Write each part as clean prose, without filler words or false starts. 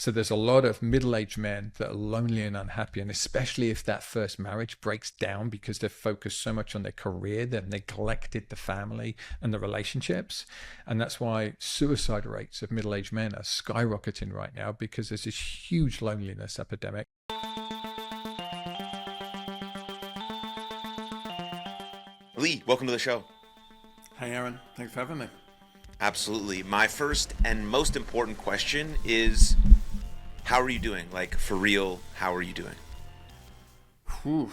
So there's a lot of middle-aged men that are lonely and unhappy, and especially if that first marriage breaks down because they're focused so much on their career, they've neglected the family and the relationships. And that's why suicide rates of middle-aged men are skyrocketing right now, because there's this huge loneliness epidemic. Lee, welcome to the show. Hey Aaron, thanks for having me. Absolutely. My first and most important question is, how are you doing? Like, for real, how are you doing? Whew.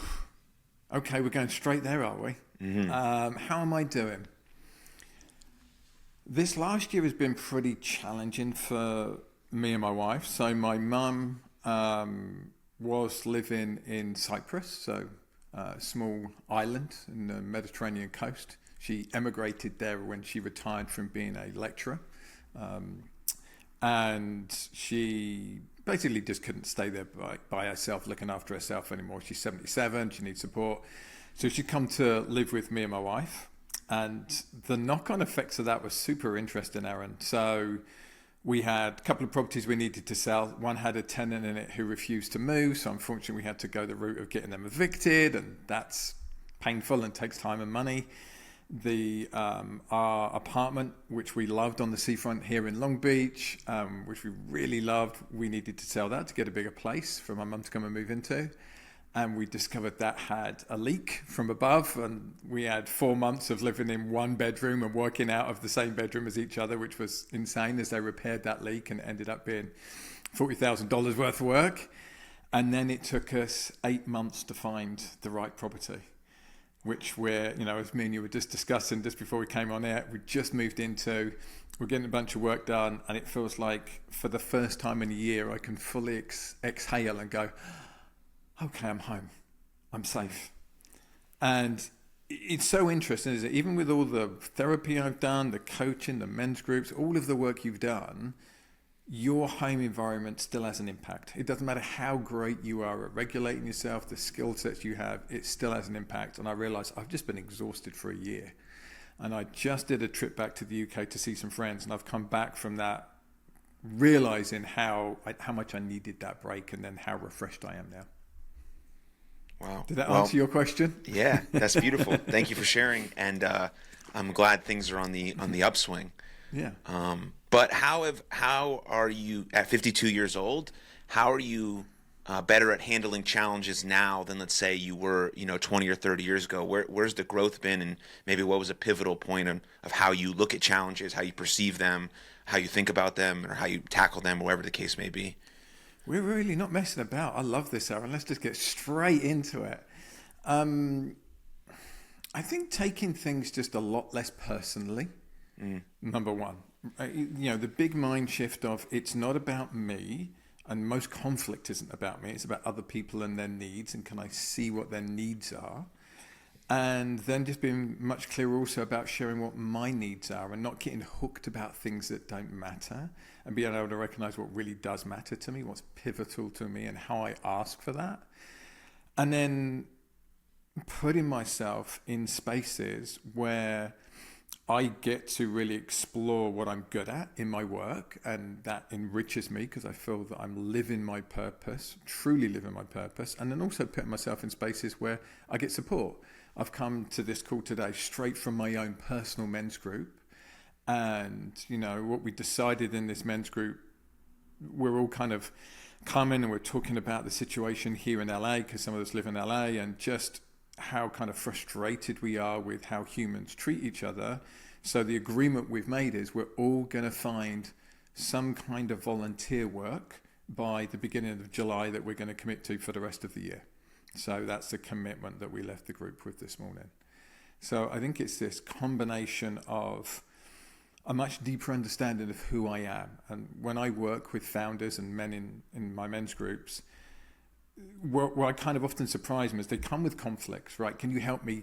Okay, we're going straight there, are we? Mm-hmm. How am I doing? This last year has been pretty challenging for me and my wife. So my mum was living in Cyprus, so a small island in the Mediterranean coast. She emigrated there when she retired from being a lecturer. And she basically just couldn't stay there by herself, looking after herself anymore. She's 77, she needs support. So she come to live with me and my wife. And the knock-on effects of that was super interesting, Aaron. So we had a couple of properties we needed to sell. One had a tenant in it who refused to move. So unfortunately, we had to go the route of getting them evicted. And that's painful and takes time and money. Our apartment, which we loved on the seafront here in Long Beach, which we really loved, we needed to sell that to get a bigger place for my mum to come and move into. And we discovered that had a leak from above, and we had 4 months of living in one bedroom and working out of the same bedroom as each other, which was insane, as they repaired that leak, and it ended up being $40,000 worth of work. And then it took us 8 months to find the right property, which we're, as me and you were just discussing just before we came on air, we just moved into. We're getting a bunch of work done, and it feels like for the first time in a year, I can fully exhale and go, okay, I'm home. I'm safe. And it's so interesting, isn't it? Even with all the therapy I've done, the coaching, the men's groups, all of the work you've done, your home environment still has an impact. It doesn't matter how great you are at regulating yourself, the skill sets you have, it still has an impact. And I realized I've just been exhausted for a year. And I just did a trip back to the UK to see some friends. And I've come back from that realizing how much I needed that break, and then how refreshed I am now. Wow. Did that answer your question? Yeah, that's beautiful. Thank you for sharing. And I'm glad things are on the upswing. Yeah. But how are you at 52 years old? How are you better at handling challenges now than, let's say, you were 20 or 30 years ago? Where's the growth been, and maybe what was a pivotal point of how you look at challenges, how you perceive them, how you think about them, or how you tackle them, whatever the case may be? We're really not messing about. I love this, Aaron. Let's just get straight into it. I think taking things just a lot less personally, number one. The big mind shift of, it's not about me, and most conflict isn't about me. It's about other people and their needs, and can I see what their needs are? And then just being much clearer also about sharing what my needs are, and not getting hooked about things that don't matter, and being able to recognize what really does matter to me, what's pivotal to me, and how I ask for that. And then putting myself in spaces where I get to really explore what I'm good at in my work, and that enriches me because I feel that I'm living my purpose, truly living my purpose, and then also putting myself in spaces where I get support. I've come to this call today straight from my own personal men's group, and what we decided in this men's group, we're all kind of coming and we're talking about the situation here in LA, because some of us live in LA, and just how kind of frustrated we are with how humans treat each other. So the agreement we've made is we're all going to find some kind of volunteer work by the beginning of July that we're going to commit to for the rest of the year. So that's the commitment that we left the group with this morning. So I think it's this combination of a much deeper understanding of who I am. And when I work with founders and men in my men's groups, what I kind of often surprise them is they come with conflicts, right? Can you help me,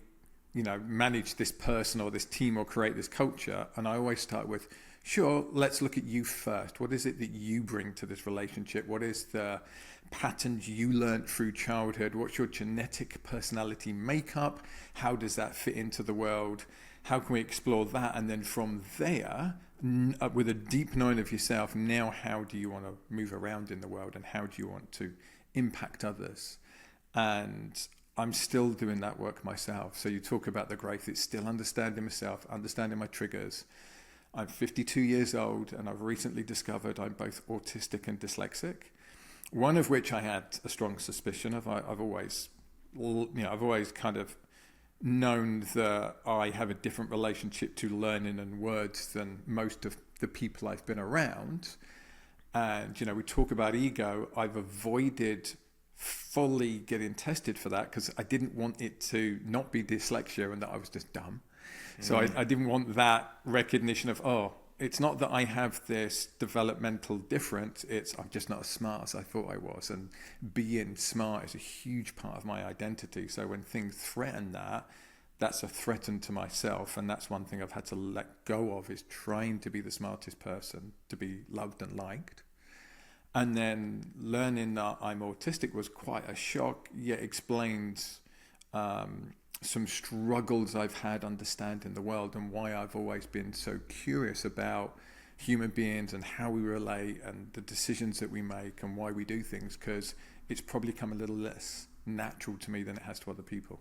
manage this person or this team or create this culture? And I always start with, sure, let's look at you first. What is it that you bring to this relationship? What is the patterns you learned through childhood? What's your genetic personality makeup? How does that fit into the world? How can we explore that? And then from there, with a deep knowing of yourself, now how do you want to move around in the world and how do you want to impact others? And I'm still doing that work myself. So you talk about the growth, it's still understanding myself, understanding my triggers. I'm 52 years old and I've recently discovered I'm both autistic and dyslexic, one of which I had a strong suspicion of. I've always kind of known that I have a different relationship to learning and words than most of the people I've been around. And, we talk about ego. I've avoided fully getting tested for that because I didn't want it to not be dyslexia and that I was just dumb. So I didn't want that recognition of, it's not that I have this developmental difference, I'm just not as smart as I thought I was. And being smart is a huge part of my identity. So when things threaten that, that's a threat to myself. And that's one thing I've had to let go of, is trying to be the smartest person, to be loved and liked. And then learning that I'm autistic was quite a shock, yet explains some struggles I've had understanding the world and why I've always been so curious about human beings and how we relate and the decisions that we make and why we do things, because it's probably come a little less natural to me than it has to other people.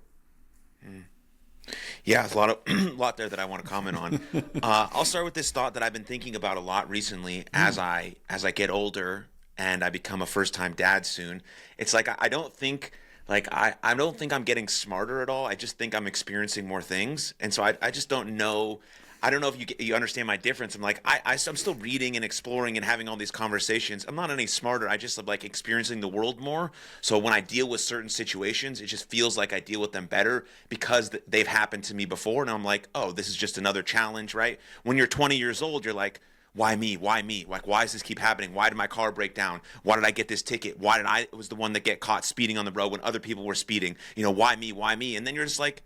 Yeah, there's a lot there that I want to comment on. I'll start with this thought that I've been thinking about a lot recently as I get older and I become a first-time dad soon. It's like I don't think I'm getting smarter at all. I just think I'm experiencing more things. And so I just don't know. I don't know if you understand my difference. I'm like, I'm still reading and exploring and having all these conversations. I'm not any smarter. I just am like experiencing the world more. So when I deal with certain situations, it just feels like I deal with them better because they've happened to me before. And I'm like, oh, this is just another challenge, right? When you're 20 years old, you're like, why me? Why me? Like, why does this keep happening? Why did my car break down? Why did I get this ticket? Why did I was the one that get caught speeding on the road when other people were speeding? Why me? Why me? And then you're just like,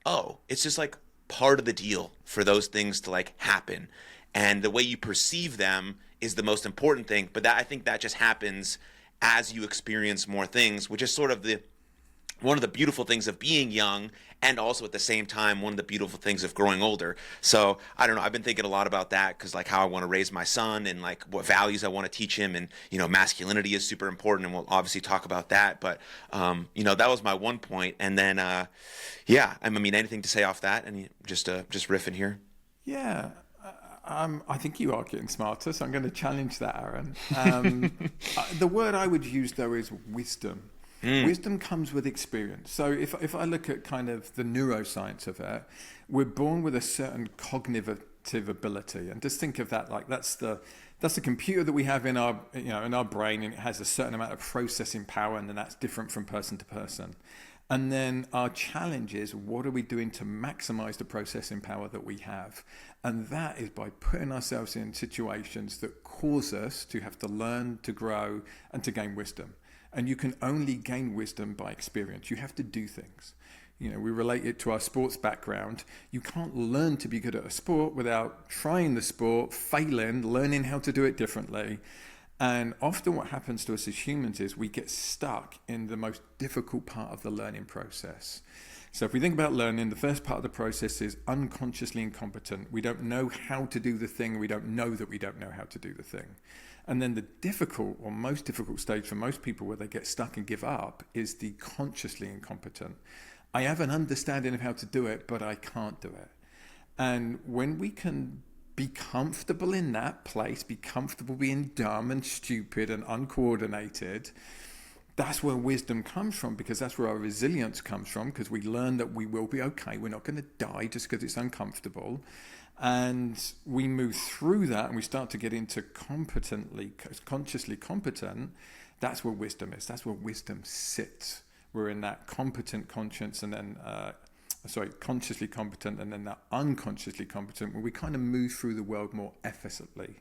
oh, it's just like part of the deal for those things to like happen. And the way you perceive them is the most important thing. But I think that just happens as you experience more things, which is sort of one of the beautiful things of being young, and also at the same time one of the beautiful things of growing older. So I don't know, I've been thinking a lot about that, because like how I want to raise my son and like what values I want to teach him, and masculinity is super important, and we'll obviously talk about that. But that was my one point. And then anything to say off that? And just riffing here. Yeah. I think you are getting smarter, so I'm going to challenge that, Aaron. The word I would use, though, is wisdom. Wisdom comes with experience. So if I look at kind of the neuroscience of it, we're born with a certain cognitive ability, and just think of that like that's the computer that we have in our brain, and it has a certain amount of processing power, and then that's different from person to person. And then our challenge is, what are we doing to maximize the processing power that we have? And that is by putting ourselves in situations that cause us to have to learn, to grow, and to gain wisdom. And you can only gain wisdom by experience. You have to do things. We relate it to our sports background. You can't learn to be good at a sport without trying the sport, failing, learning how to do it differently. And often what happens to us as humans is we get stuck in the most difficult part of the learning process. So if we think about learning, the first part of the process is unconsciously incompetent. We don't know how to do the thing. We don't know that we don't know how to do the thing. And then the difficult or most difficult stage for most people where they get stuck and give up is the consciously incompetent. I have an understanding of how to do it, but I can't do it. And when we can be comfortable in that place, be comfortable being dumb and stupid and uncoordinated, that's where wisdom comes from, because that's where our resilience comes from, because we learn that we will be okay. We're not going to die just because it's uncomfortable. And we move through that and we start to get into consciously competent. That's where wisdom is. That's where wisdom sits. We're in that competent conscience, and then consciously competent, and then that unconsciously competent, where we kind of move through the world more effortlessly.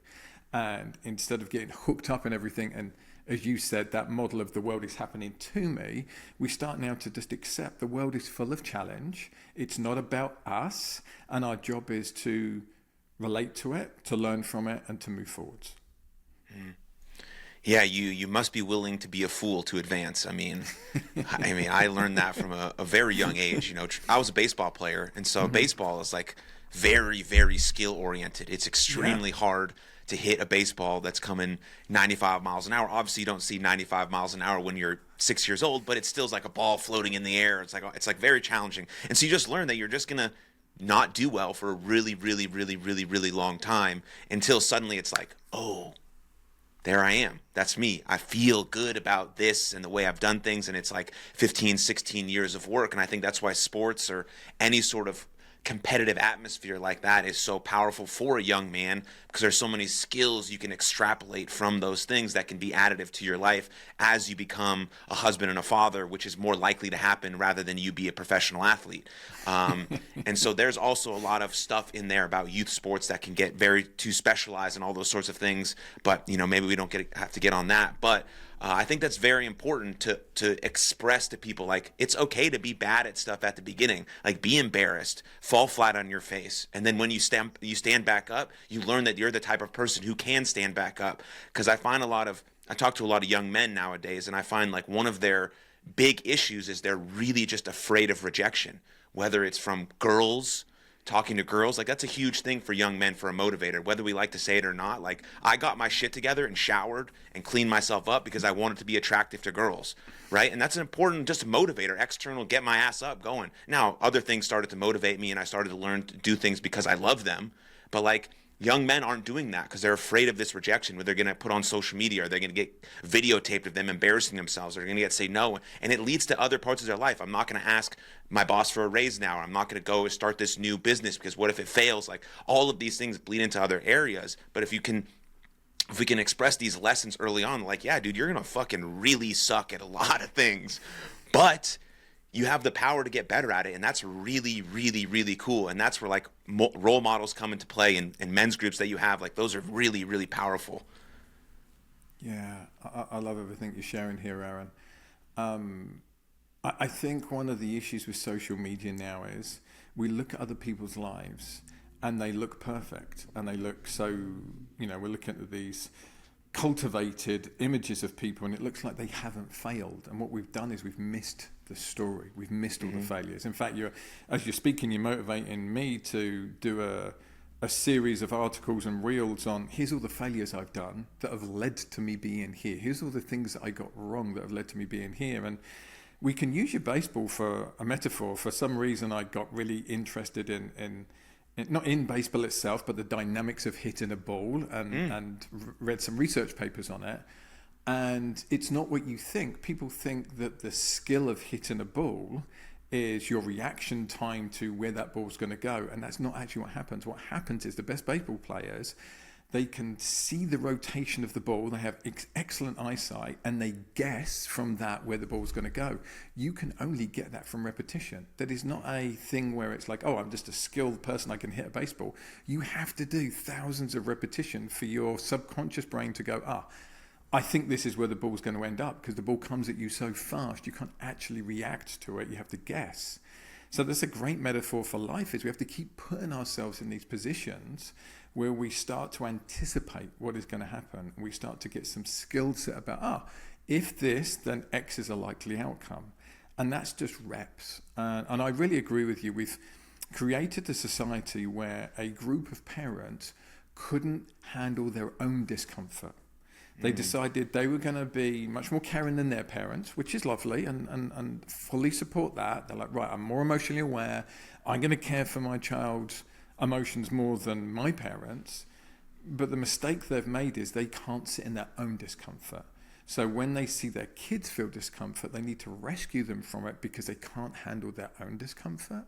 And instead of getting hooked up in everything, and as you said, that model of the world is happening to me, we start now to just accept the world is full of challenge. It's not about us, and our job is to relate to it, to learn from it, and to move forwards. Yeah, you must be willing to be a fool to advance. I mean, I learned that from a very young age. I was a baseball player, and so baseball is like very, very skill oriented. It's extremely hard to hit a baseball that's coming 95 miles an hour. Obviously, you don't see 95 miles an hour when you're 6 years old, but it still's like a ball floating in the air. It's like very challenging. And so you just learn that you're just gonna not do well for a really, really, really, really, really long time until suddenly it's like, oh, there I am. That's me. I feel good about this and the way I've done things. And it's like 15, 16 years of work. And I think that's why sports or any sort of competitive atmosphere like that is so powerful for a young man, because there's so many skills you can extrapolate from those things that can be additive to your life as you become a husband and a father, which is more likely to happen rather than you be a professional athlete. And so there's also a lot of stuff in there about youth sports that can get very too specialized and all those sorts of things. But, maybe we don't have to get on that. But I think that's very important to express to people, like, it's okay to be bad at stuff at the beginning. Like, be embarrassed, fall flat on your face, and then when you stand back up, you learn that you're the type of person who can stand back up. Because I talk to a lot of young men nowadays, and I find like one of their big issues is they're really just afraid of rejection, whether it's from girls. Talking to girls, like, that's a huge thing for young men, for a motivator, whether we like to say it or not. Like, I got my shit together and showered and cleaned myself up because I wanted to be attractive to girls, right? And that's an important just motivator, external, get my ass up going. Now, other things started to motivate me, and I started to learn to do things because I love them. But like, young men aren't doing that because they're afraid of this rejection, where they're going to put on social media, or they're going to get videotaped of them embarrassing themselves, or they're going to get say no. And it leads to other parts of their life. I'm not going to ask my boss for a raise now. I'm not going to go and start this new business because what if it fails? Like, all of these things bleed into other areas. But if we can express these lessons early on, like, yeah, dude, you're going to fucking really suck at a lot of things, but you have the power to get better at it. And that's really, really, really cool. And that's where like role models come into play, and men's groups that you have, like, those are really, really powerful. Yeah, I love everything you're sharing here, Aaron. I think one of the issues with social media now is we look at other people's lives and they look perfect, and they look so, we're looking at these cultivated images of people, and it looks like they haven't failed. And what we've done is we've missed the story. We've missed all the failures. In fact, as you're speaking, you're motivating me to do a series of articles and reels on, here's all the failures I've done that have led to me being here. Here's all the things that I got wrong that have led to me being here. And we can use your baseball for a metaphor. For some reason, I got really interested in not in baseball itself, but the dynamics of hitting a ball, and read some research papers on it. And it's not what you think. People think that the skill of hitting a ball is your reaction time to where that ball's going to go. And that's not actually what happens. What happens is the best baseball players, they can see the rotation of the ball, they have excellent eyesight, and they guess from that where the ball's going to go. You can only get that from repetition. That is not a thing where it's like, oh, I'm just a skilled person, I can hit a baseball. You have to do thousands of repetition for your subconscious brain to go, I think this is where the ball's going to end up, because the ball comes at you so fast, you can't actually react to it, you have to guess. So that's a great metaphor for life, is we have to keep putting ourselves in these positions where we start to anticipate what is going to happen. We start to get some skill set about, if this, then X is a likely outcome. And that's just reps. And I really agree with you. We've created a society where a group of parents couldn't handle their own discomfort. They decided they were going to be much more caring than their parents, which is lovely, and fully support that. They're like, right, I'm more emotionally aware. I'm going to care for my child's emotions more than my parents. But the mistake they've made is they can't sit in their own discomfort. So when they see their kids feel discomfort, they need to rescue them from it because they can't handle their own discomfort.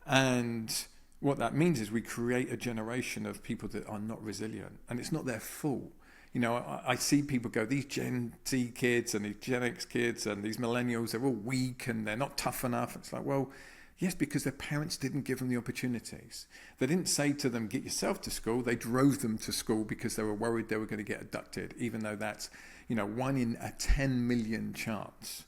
And what that means is we create a generation of people that are not resilient, and it's not their fault. I see people go, these Gen Z kids and these Gen X kids and these millennials, they're all weak and they're not tough enough. It's like, well, yes, because their parents didn't give them the opportunities. They didn't say to them, get yourself to school. They drove them to school because they were worried they were going to get abducted, even though that's, 1 in a 10 million chance.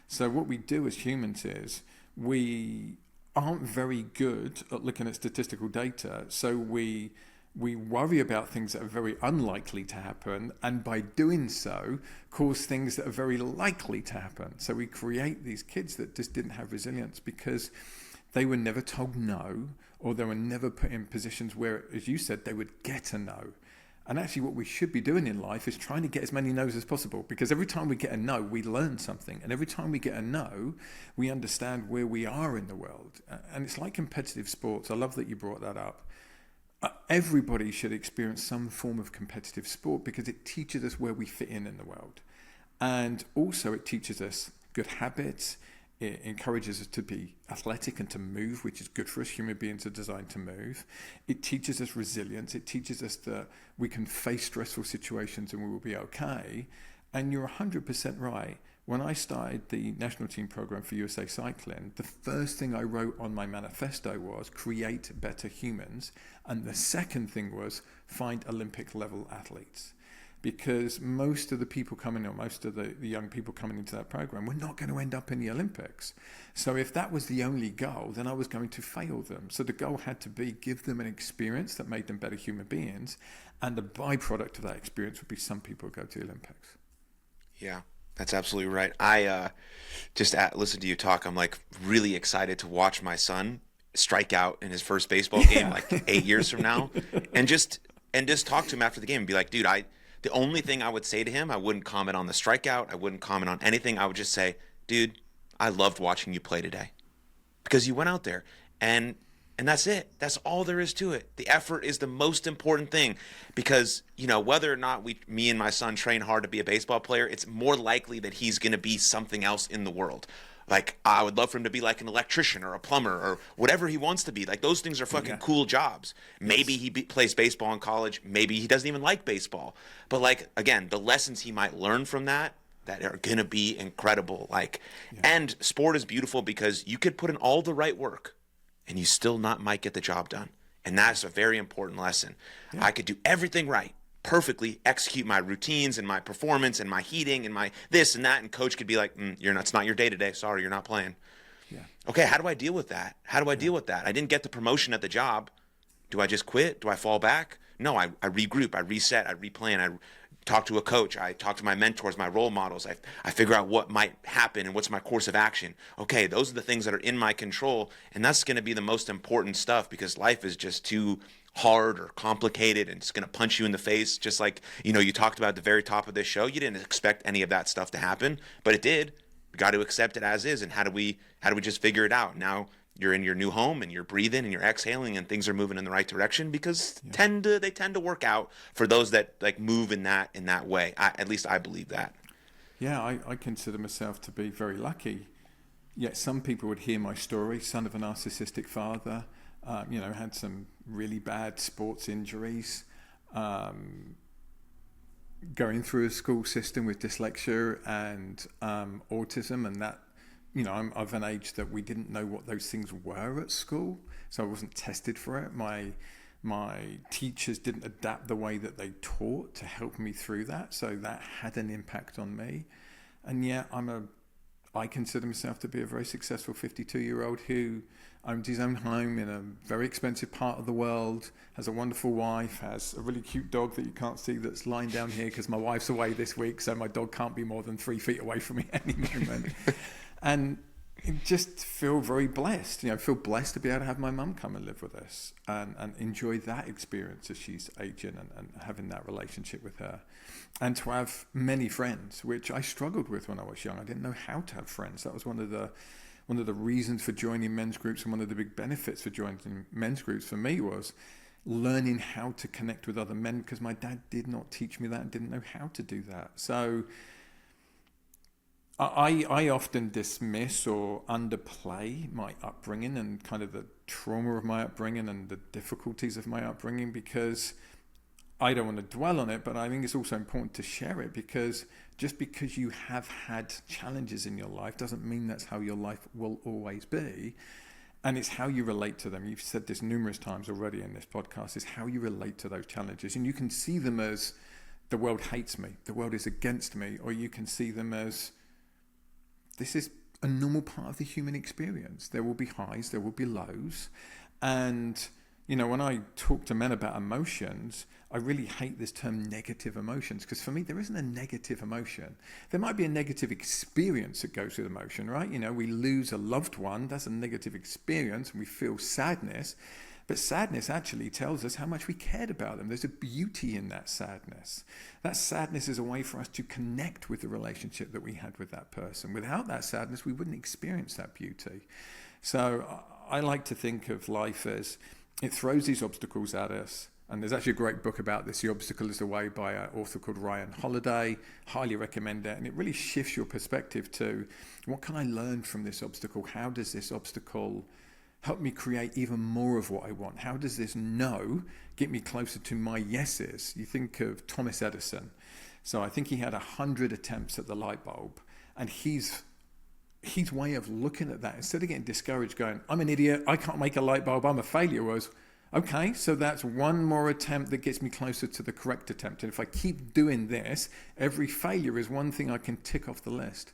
So what we do as humans is we aren't very good at looking at statistical data. So we worry about things that are very unlikely to happen, and by doing so, cause things that are very likely to happen. So we create these kids that just didn't have resilience because they were never told no, or they were never put in positions where, as you said, they would get a no. And actually what we should be doing in life is trying to get as many no's as possible, because every time we get a no, we learn something. And every time we get a no, we understand where we are in the world. And it's like competitive sports. I love that you brought that up. Everybody should experience some form of competitive sport, because it teaches us where we fit in the world. And also it teaches us good habits. It encourages us to be athletic and to move, which is good for us. Human beings are designed to move. It teaches us resilience. It teaches us that we can face stressful situations and we will be okay. And you're 100% right. When I started the national team program for USA Cycling, the first thing I wrote on my manifesto was create better humans. And the second thing was find Olympic level athletes. Because most of the people coming, or most of the young people coming into that program, were not going to end up in the Olympics. So if that was the only goal, then I was going to fail them. So the goal had to be give them an experience that made them better human beings. And the byproduct of that experience would be some people would go to the Olympics. Yeah, that's absolutely right. I just listen to you talk. I'm like really excited to watch my son strike out in his first baseball game, like 8 years from now, and just talk to him after the game and be like, dude, the only thing I would say to him, I wouldn't comment on the strikeout. I wouldn't comment on anything. I would just say, dude, I loved watching you play today, because you went out there and that's it. That's all there is to it. The effort is the most important thing, because, whether or not me and my son train hard to be a baseball player, it's more likely that he's going to be something else in the world. Like, I would love for him to be like an electrician or a plumber or whatever he wants to be. Like, those things are fucking cool jobs. Maybe he plays baseball in college. Maybe he doesn't even like baseball. But, like, again, the lessons he might learn from that are going to be incredible. Like, and sport is beautiful because you could put in all the right work and you still might get the job done. And that's a very important lesson. I could do everything right, perfectly execute my routines and my performance and my heating and my this and that, and coach could be like, it's not your day today. Sorry, you're not playing. Okay, how do I deal with that? Deal with that? I didn't get the promotion at the job. Do I just quit? Do I fall back? No, I regroup, I reset, I replan, I talk to a coach, I talk to my mentors, my role models, I figure out what might happen and what's my course of action. Okay, those are the things that are in my control, and that's going to be the most important stuff, because life is just too hard or complicated, and it's going to punch you in the face. Just like, you talked about at the very top of this show, you didn't expect any of that stuff to happen, but it did. We got to accept it as is. And how do we just figure it out? Now you're in your new home and you're breathing and you're exhaling and things are moving in the right direction, because they tend to work out for those that like move in that way. At least I believe that. Yeah, I consider myself to be very lucky. Yet some people would hear my story, son of a narcissistic father, had some really bad sports injuries, going through a school system with dyslexia and autism, and that, I'm of an age that we didn't know what those things were at school, so I wasn't tested for it. My teachers didn't adapt the way that they taught to help me through that, so that had an impact on me. And yet I consider myself to be a very successful 52-year-old who owns his own home in a very expensive part of the world, has a wonderful wife, has a really cute dog that you can't see that's lying down here because my wife's away this week, so my dog can't be more than 3 feet away from me any moment. And just feel very blessed, feel blessed to be able to have my mum come and live with us and enjoy that experience as she's aging and having that relationship with her. And to have many friends, which I struggled with when I was young. I didn't know how to have friends. That was one of the reasons for joining men's groups, and one of the big benefits for joining men's groups for me was learning how to connect with other men, because my dad did not teach me that and didn't know how to do that. So I often dismiss or underplay my upbringing and kind of the trauma of my upbringing and the difficulties of my upbringing, because I don't want to dwell on it, but I think it's also important to share it, because just because you have had challenges in your life doesn't mean that's how your life will always be. And it's how you relate to them. You've said this numerous times already in this podcast, is how you relate to those challenges. And you can see them as the world hates me, the world is against me, or you can see them as this is a normal part of the human experience. There will be highs, there will be lows, and You know, when I talk to men about emotions, I really hate this term negative emotions, because for me, there isn't a negative emotion. There might be a negative experience that goes with emotion, right? You know, we lose a loved one, that's a negative experience, and we feel sadness. But sadness actually tells us how much we cared about them. There's a beauty in that sadness. That sadness is a way for us to connect with the relationship that we had with that person. Without that sadness, we wouldn't experience that beauty. So I like to think of life as it throws these obstacles at us. And there's actually a great book about this, The Obstacle is the Way, by an author called Ryan Holiday. Highly recommend it. And it really shifts your perspective to, what can I learn from this obstacle? How does this obstacle help me create even more of what I want? How does this no get me closer to my yeses? You think of Thomas Edison. So I think he had 100 attempts at the light bulb. And his way of looking at that, instead of getting discouraged, going, I'm an idiot, I can't make a light bulb, I'm a failure, was, okay, so that's one more attempt that gets me closer to the correct attempt. And if I keep doing this, every failure is one thing I can tick off the list.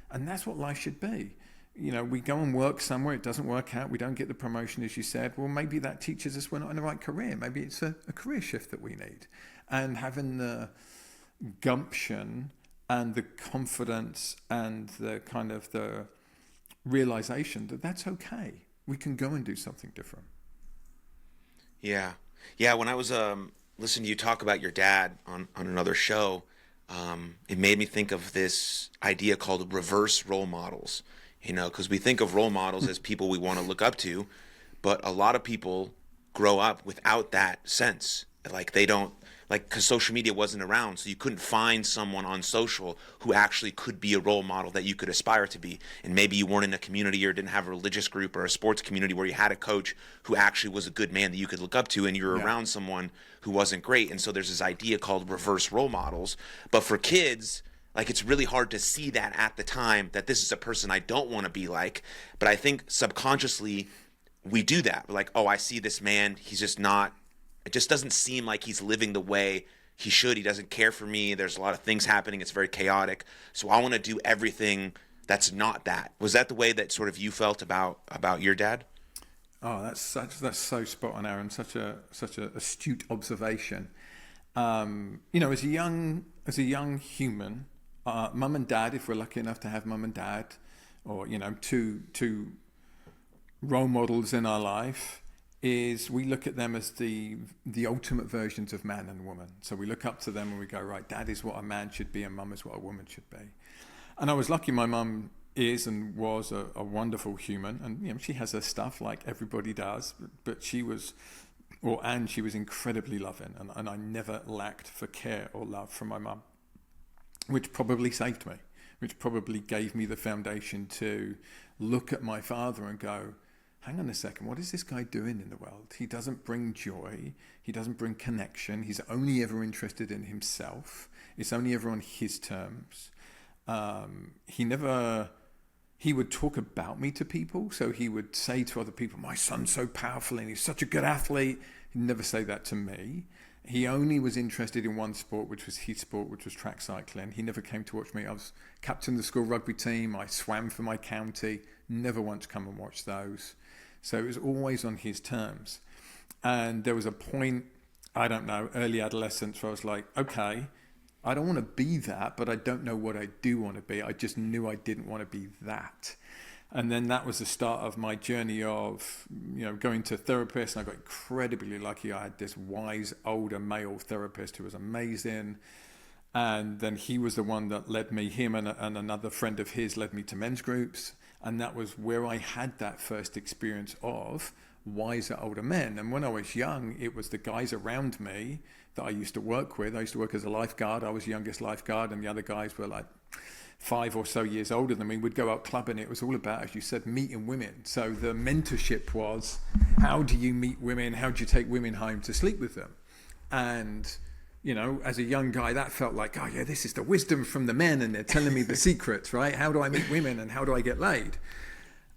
And that's what life should be. You know, we go and work somewhere, it doesn't work out, we don't get the promotion, as you said. Well, maybe that teaches us we're not in the right career. Maybe it's a career shift that we need. And having the gumption and the confidence and the kind of the realization that that's okay. We can go and do something different. Yeah. Yeah, when I was listening to you talk about your dad on another show, it made me think of this idea called reverse role models. You know, because we think of role models as people we want to look up to, but a lot of people grow up without that sense. Like they don't, like, because social media wasn't around, so you couldn't find someone on social who actually could be a role model that you could aspire to be. And maybe you weren't in a community or didn't have a religious group or a sports community where you had a coach who actually was a good man that you could look up to, and you were around someone who wasn't great. And so there's this idea called reverse role models. But for kids, like, it's really hard to see that at the time, that this is a person I don't want to be like. But I think subconsciously we do that. We're like, oh, I see this man, he's just not, it just doesn't seem like he's living the way he should. He doesn't care for me. There's a lot of things happening. It's very chaotic. So I want to do everything that's not that. Was that the way that sort of you felt about your dad? Oh, that's so spot on, Aaron. Such a astute observation. You know, as a young human, mum and dad, if we're lucky enough to have mum and dad, or, you know, two role models in our life, is we look at them as the ultimate versions of man and woman. So we look up to them and we go, right, dad is what a man should be and mum is what a woman should be. And I was lucky my mum is and was a wonderful human. And, you know, she has her stuff like everybody does, but she was incredibly loving. And I never lacked for care or love from my mum, which probably saved me, which probably gave me the foundation to look at my father and go, hang on a second, what is this guy doing in the world? He doesn't bring joy. He doesn't bring connection. He's only ever interested in himself. It's only ever on his terms. He would talk about me to people. So he would say to other people, my son's so powerful and he's such a good athlete. He'd never say that to me. He only was interested in one sport, which was his sport, which was track cycling. He never came to watch me. I was captain of the school rugby team. I swam for my county. Never once come and watch those. So it was always on his terms. And there was a point, I don't know, early adolescence, where I was like, okay, I don't want to be that, but I don't know what I do want to be. I just knew I didn't want to be that. And then that was the start of my journey of, you know, going to therapists. And I got incredibly lucky. I had this wise, older male therapist who was amazing. And then he was the one that led me, him and another friend of his led me to men's groups. And that was where I had that first experience of wiser older men. And when I was young, it was the guys around me that I used to work with. I used to work as a lifeguard. I was the youngest lifeguard, and the other guys were like 5 or so years older than me. We'd go out clubbing. It was all about, as you said, meeting women. So the mentorship was, how do you meet women? How do you take women home to sleep with them? And, you know, as a young guy, that felt like, oh yeah, this is the wisdom from the men, and they're telling me the secrets, right? How do I meet women and how do I get laid?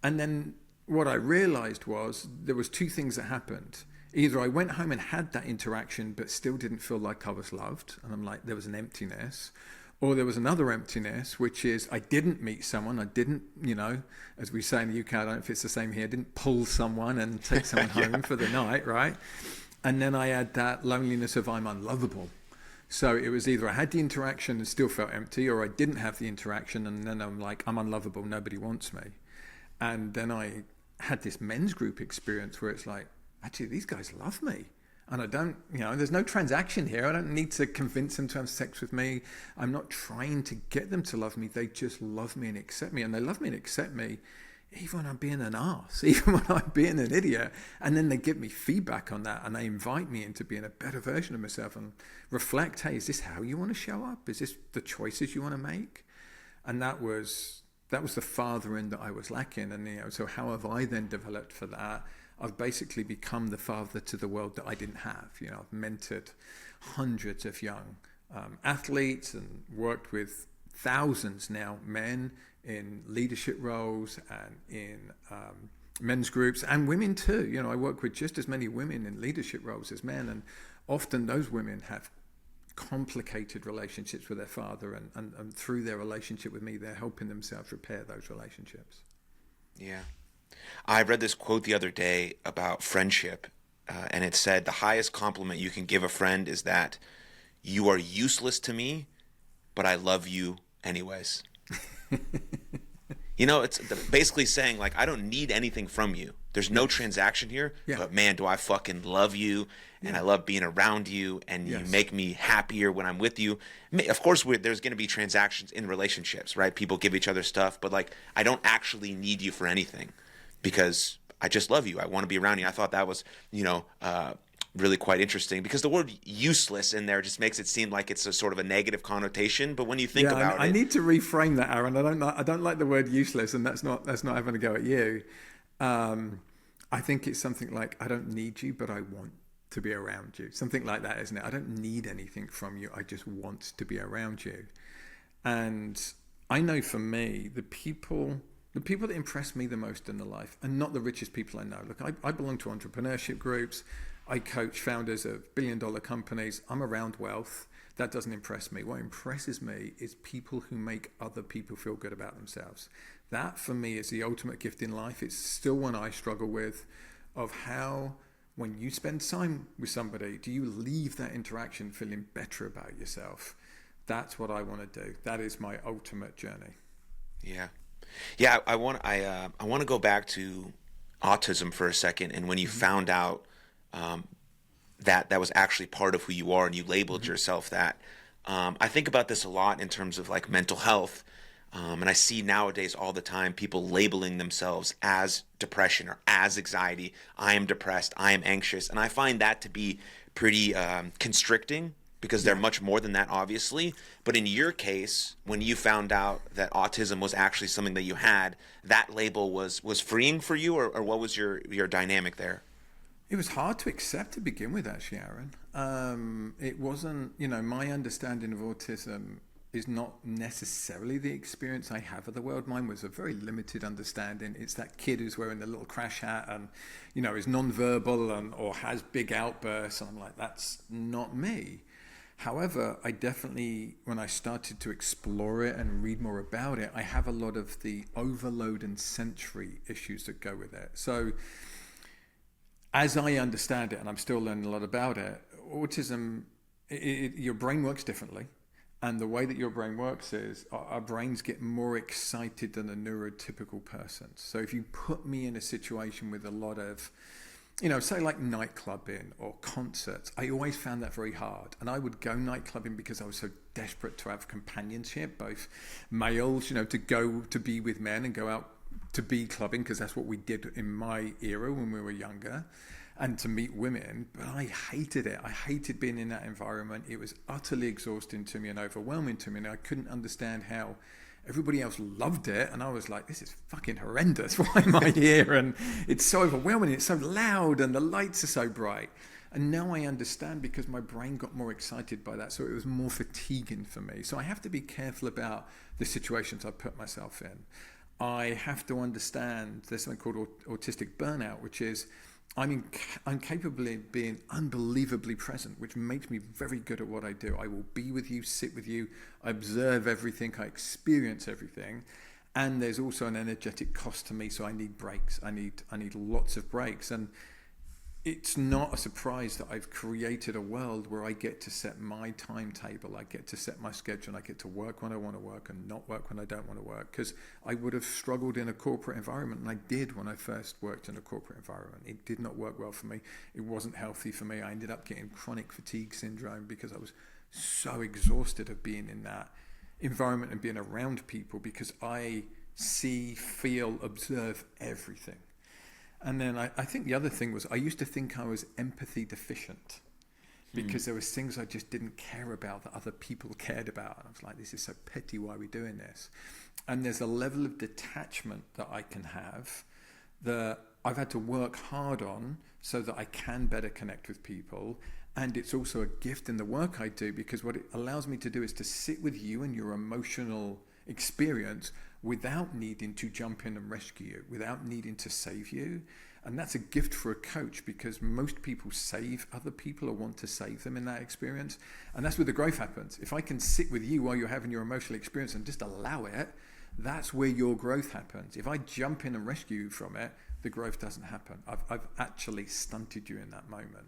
And then what I realized was there was two things that happened. Either I went home and had that interaction, but still didn't feel like I was loved. And I'm like, there was an emptiness. Or there was another emptiness, which is I didn't meet someone. I didn't, as we say in the UK, I don't know if it's the same here, I didn't pull someone and take someone home for the night, right? And then I had that loneliness of I'm unlovable. So it was either I had the interaction and still felt empty, or I didn't have the interaction and then I'm like, I'm unlovable, nobody wants me. And then I had this men's group experience where it's like, actually, these guys love me. And I don't, there's no transaction here. I don't need to convince them to have sex with me. I'm not trying to get them to love me. They just love me and accept me. And they love me and accept me even when I'm being an arse, even when I'm being an idiot. And then they give me feedback on that and they invite me into being a better version of myself and reflect, hey, is this how you want to show up? Is this the choices you want to make? And that was the fathering that I was lacking. And so how have I then developed for that? I've basically become the father to the world that I didn't have. I've mentored hundreds of young athletes and worked with thousands now, men in leadership roles and in men's groups, and women too. I work with just as many women in leadership roles as men, and often those women have complicated relationships with their father, and through their relationship with me, they're helping themselves repair those relationships. Yeah. I read this quote the other day about friendship, and it said, the highest compliment you can give a friend is that you are useless to me, but I love you anyways. It's basically saying, like, I don't need anything from you. There's no transaction here, but man, do I fucking love you, and I love being around you, and you make me happier when I'm with you. Of course, there's going to be transactions in relationships, right? People give each other stuff, but like, I don't actually need you for anything because I just love you. I want to be around you. I thought that was, really quite interesting because the word useless in there just makes it seem like it's a sort of a negative connotation. But when you think about it, I need to reframe that, Aaron. I don't like the word useless, and that's not having a go at you. I think it's something like, I don't need you, but I want to be around you. Something like that, isn't it? I don't need anything from you. I just want to be around you. And I know for me, the people that impress me the most in the life are not the richest people I know. Look, I belong to entrepreneurship groups. I coach founders of billion-dollar companies. I'm around wealth. That doesn't impress me. What impresses me is people who make other people feel good about themselves. That, for me, is the ultimate gift in life. It's still one I struggle with, of how, when you spend time with somebody, do you leave that interaction feeling better about yourself? That's what I want to do. That is my ultimate journey. Yeah. I want to go back to autism for a second, and when you found out that was actually part of who you are and you labeled yourself that. I think about this a lot in terms of like mental health. And I see nowadays all the time people labeling themselves as depression or as anxiety. I am depressed. I am anxious. And I find that to be pretty constricting because they're much more than that, obviously. But in your case, when you found out that autism was actually something that you had, that label was freeing for you, or what was your dynamic there? It was hard to accept to begin with, actually, Aaron. It wasn't, my understanding of autism is not necessarily the experience I have of the world. Mine was a very limited understanding. It's that kid who's wearing the little crash hat and, is nonverbal or has big outbursts. And I'm like, that's not me. However, I definitely, when I started to explore it and read more about it, I have a lot of the overload and sensory issues that go with it. So as I understand it, and I'm still learning a lot about it, autism, your brain works differently. And the way that your brain works is our brains get more excited than a neurotypical person. So if you put me in a situation with a lot of, say like nightclubbing or concerts, I always found that very hard. And I would go nightclubbing because I was so desperate to have companionship, both males, to go to be with men and go out to be clubbing, because that's what we did in my era when we were younger, and to meet women. But I hated it. I hated being in that environment. It was utterly exhausting to me and overwhelming to me, and I couldn't understand how everybody else loved it, and I was like, this is fucking horrendous. Why am I here? And it's so overwhelming, it's so loud, and the lights are so bright. And now I understand, because my brain got more excited by that, so it was more fatiguing for me. So I have to be careful about the situations I put myself in. I have to understand there's something called autistic burnout, which is I'm capable of being unbelievably present, which makes me very good at what I do. I will be with you, sit with you, I observe everything, I experience everything. And there's also an energetic cost to me, so I need breaks. I need lots of breaks. And it's not a surprise that I've created a world where I get to set my timetable, I get to set my schedule, and I get to work when I want to work and not work when I don't want to work. Because I would have struggled in a corporate environment, and I did when I first worked in a corporate environment. It did not work well for me. It wasn't healthy for me. I ended up getting chronic fatigue syndrome because I was so exhausted of being in that environment and being around people, because I see, feel, observe everything. And then I think the other thing was I used to think I was empathy deficient because there was things I just didn't care about that other people cared about. And I was like, this is so petty, why are we doing this? And there's a level of detachment that I can have that I've had to work hard on so that I can better connect with people. And it's also a gift in the work I do, because what it allows me to do is to sit with you and your emotional experience without needing to jump in and rescue you, without needing to save you. And that's a gift for a coach, because most people save other people or want to save them in that experience. And that's where the growth happens. If I can sit with you while you're having your emotional experience and just allow it, that's where your growth happens. If I jump in and rescue you from it, the growth doesn't happen. I've actually stunted you in that moment.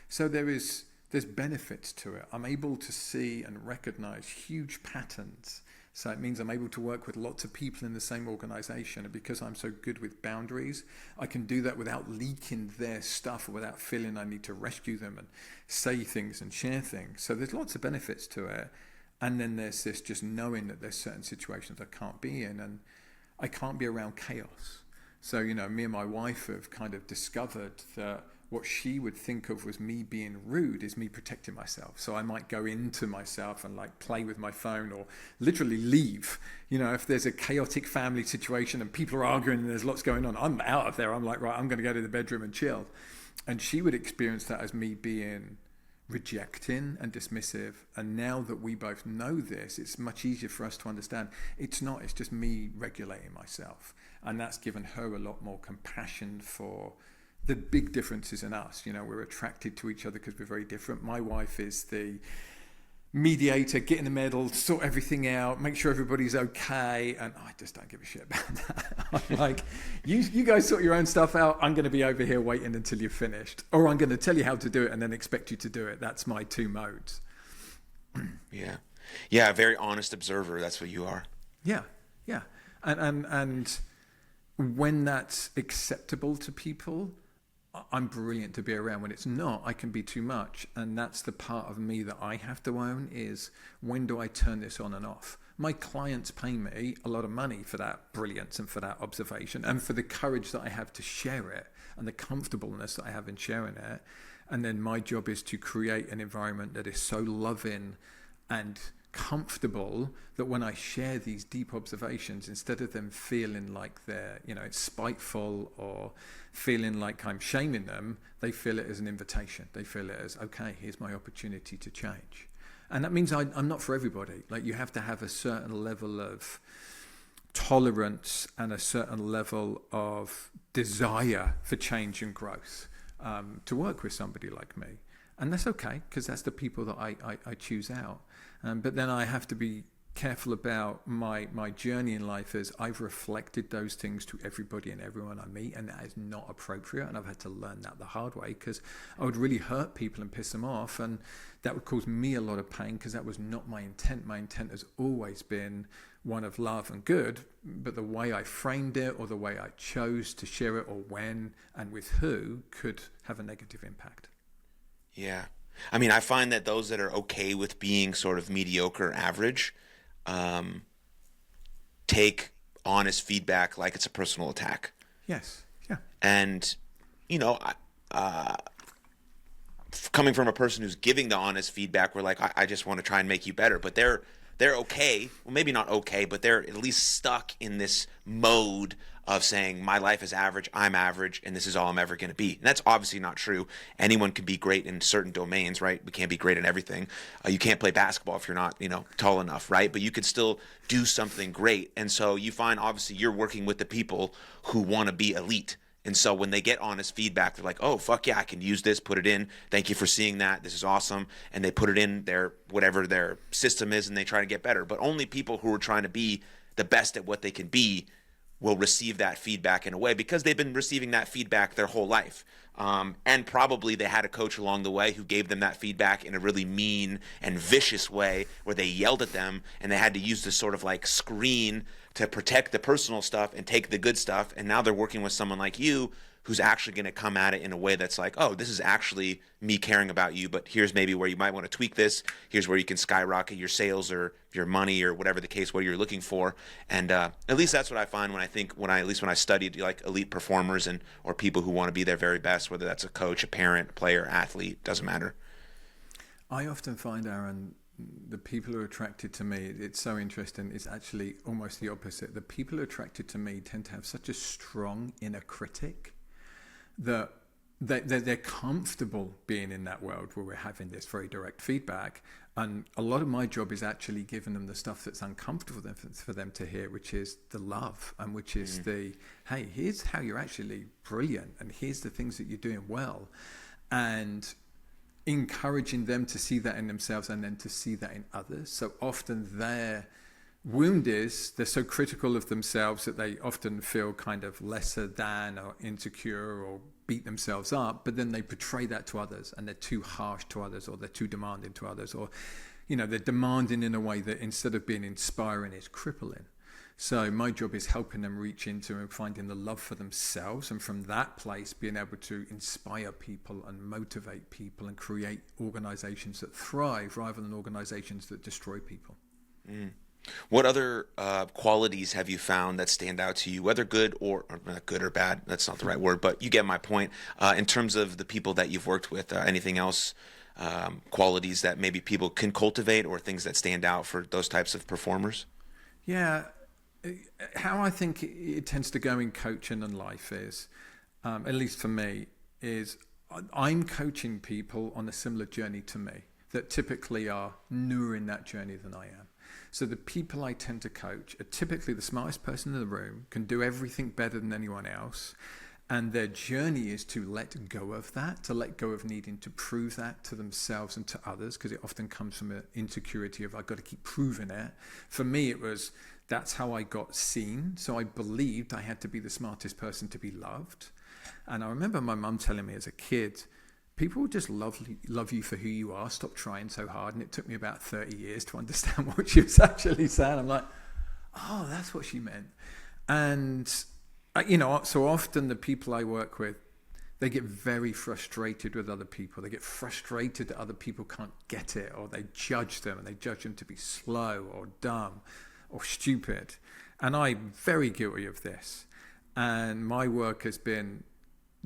So there's benefits to it. I'm able to see and recognize huge patterns. So it means I'm able to work with lots of people in the same organization. And because I'm so good with boundaries, I can do that without leaking their stuff or without feeling I need to rescue them and say things and share things. So there's lots of benefits to it. And then there's this just knowing that there's certain situations I can't be in, and I can't be around chaos. So, me and my wife have kind of discovered that what she would think of as me being rude is me protecting myself. So I might go into myself and play with my phone or literally leave. If there's a chaotic family situation and people are arguing and there's lots going on, I'm out of there. I'm like, right, I'm going to go to the bedroom and chill. And she would experience that as me being rejecting and dismissive. And now that we both know this, it's much easier for us to understand it's just me regulating myself. And that's given her a lot more compassion for the big differences in us. We're attracted to each other because we're very different. My wife is the mediator, get in the middle, sort everything out, make sure everybody's okay. And I just don't give a shit about that. I'm like, you guys sort your own stuff out. I'm going to be over here waiting until you're finished. Or I'm going to tell you how to do it and then expect you to do it. That's my two modes. Yeah. Yeah, a very honest observer. That's what you are. Yeah. And when that's acceptable to people, I'm brilliant to be around. When it's not, I can be too much. And that's the part of me that I have to own, is when do I turn this on and off? My clients pay me a lot of money for that brilliance and for that observation and for the courage that I have to share it and the comfortableness that I have in sharing it. And then my job is to create an environment that is so loving and comfortable that when I share these deep observations, instead of them feeling like they're, it's spiteful or feeling like I'm shaming them, they feel it as an invitation. They feel it as, okay, here's my opportunity to change. And that means I'm not for everybody. You have to have a certain level of tolerance and a certain level of desire for change and growth to work with somebody like me. And that's okay, because that's the people that I choose out. But then I have to be careful about my journey in life, as I've reflected those things to everybody and everyone I meet, and that is not appropriate. And I've had to learn that the hard way, because I would really hurt people and piss them off, and that would cause me a lot of pain, because that was not my intent. My intent has always been one of love and good, but the way I framed it or the way I chose to share it or when and with who could have a negative impact. Yeah. I mean, I find that those that are okay with being sort of mediocre, average, take honest feedback like it's a personal attack. Yes. Yeah. And, coming from a person who's giving the honest feedback, we're like, I just want to try and make you better. But they're okay. Well, maybe not okay, but they're at least stuck in this mode of saying my life is average, I'm average, and this is all I'm ever going to be. And that's obviously not true. Anyone can be great in certain domains, right? We can't be great in everything. You can't play basketball if you're not, tall enough, right? But you could still do something great. And so you find, obviously, you're working with the people who want to be elite And so when they get honest feedback, they're like, oh, fuck yeah, I can use this, put it in. Thank you for seeing that. This is awesome. And they put it in their whatever their system is, and they try to get better. But only people who are trying to be the best at what they can be will receive that feedback in a way, because they've been receiving that feedback their whole life. And probably they had a coach along the way who gave them that feedback in a really mean and vicious way, where they yelled at them and they had to use this sort of like screen to protect the personal stuff and take the good stuff. And now they're working with someone like you who's actually going to come at it in a way that's like, oh, this is actually me caring about you, but here's maybe where you might want to tweak this. Here's where you can skyrocket your sales or your money or whatever the case, what you're looking for. And at least that's what I find when I studied like elite performers and or people who want to be their very best, whether that's a coach, a parent, a player, athlete, doesn't matter. I often find, Aaron, the people who are attracted to me, it's so interesting, it's actually almost the opposite. The people who are attracted to me tend to have such a strong inner critic that they're comfortable being in that world where we're having this very direct feedback. And a lot of my job is actually giving them the stuff that's uncomfortable for them to hear, which is the love, and which is the, hey, here's how you're actually brilliant, and here's the things that you're doing well. And encouraging them to see that in themselves and then to see that in others. So often their wound is they're so critical of themselves that they often feel kind of lesser than or insecure or beat themselves up, but then they portray that to others, and they're too harsh to others, or they're too demanding to others, or they're demanding in a way that instead of being inspiring is crippling. So my job is helping them reach into and finding the love for themselves, and from that place being able to inspire people and motivate people and create organizations that thrive rather than organizations that destroy people. What other qualities have you found that stand out to you, whether good or not good or bad? That's not the right word, but you get my point. In terms of the people that you've worked with, anything else, qualities that maybe people can cultivate or things that stand out for those types of performers? Yeah, how I think it tends to go in coaching and life is, at least for me, is I'm coaching people on a similar journey to me that typically are newer in that journey than I am. So the people I tend to coach are typically the smartest person in the room, can do everything better than anyone else. And their journey is to let go of that, to let go of needing to prove that to themselves and to others, because it often comes from an insecurity of, I've got to keep proving it. For me, it was, that's how I got seen. So I believed I had to be the smartest person to be loved. And I remember my mum telling me as a kid, people will just love you for who you are. Stop trying so hard. And it took me about 30 years to understand what she was actually saying. I'm like, oh, that's what she meant. And, so often the people I work with, they get very frustrated with other people. They get frustrated that other people can't get it, or they judge them, and they judge them to be slow or dumb or stupid. And I'm very guilty of this. And my work has been,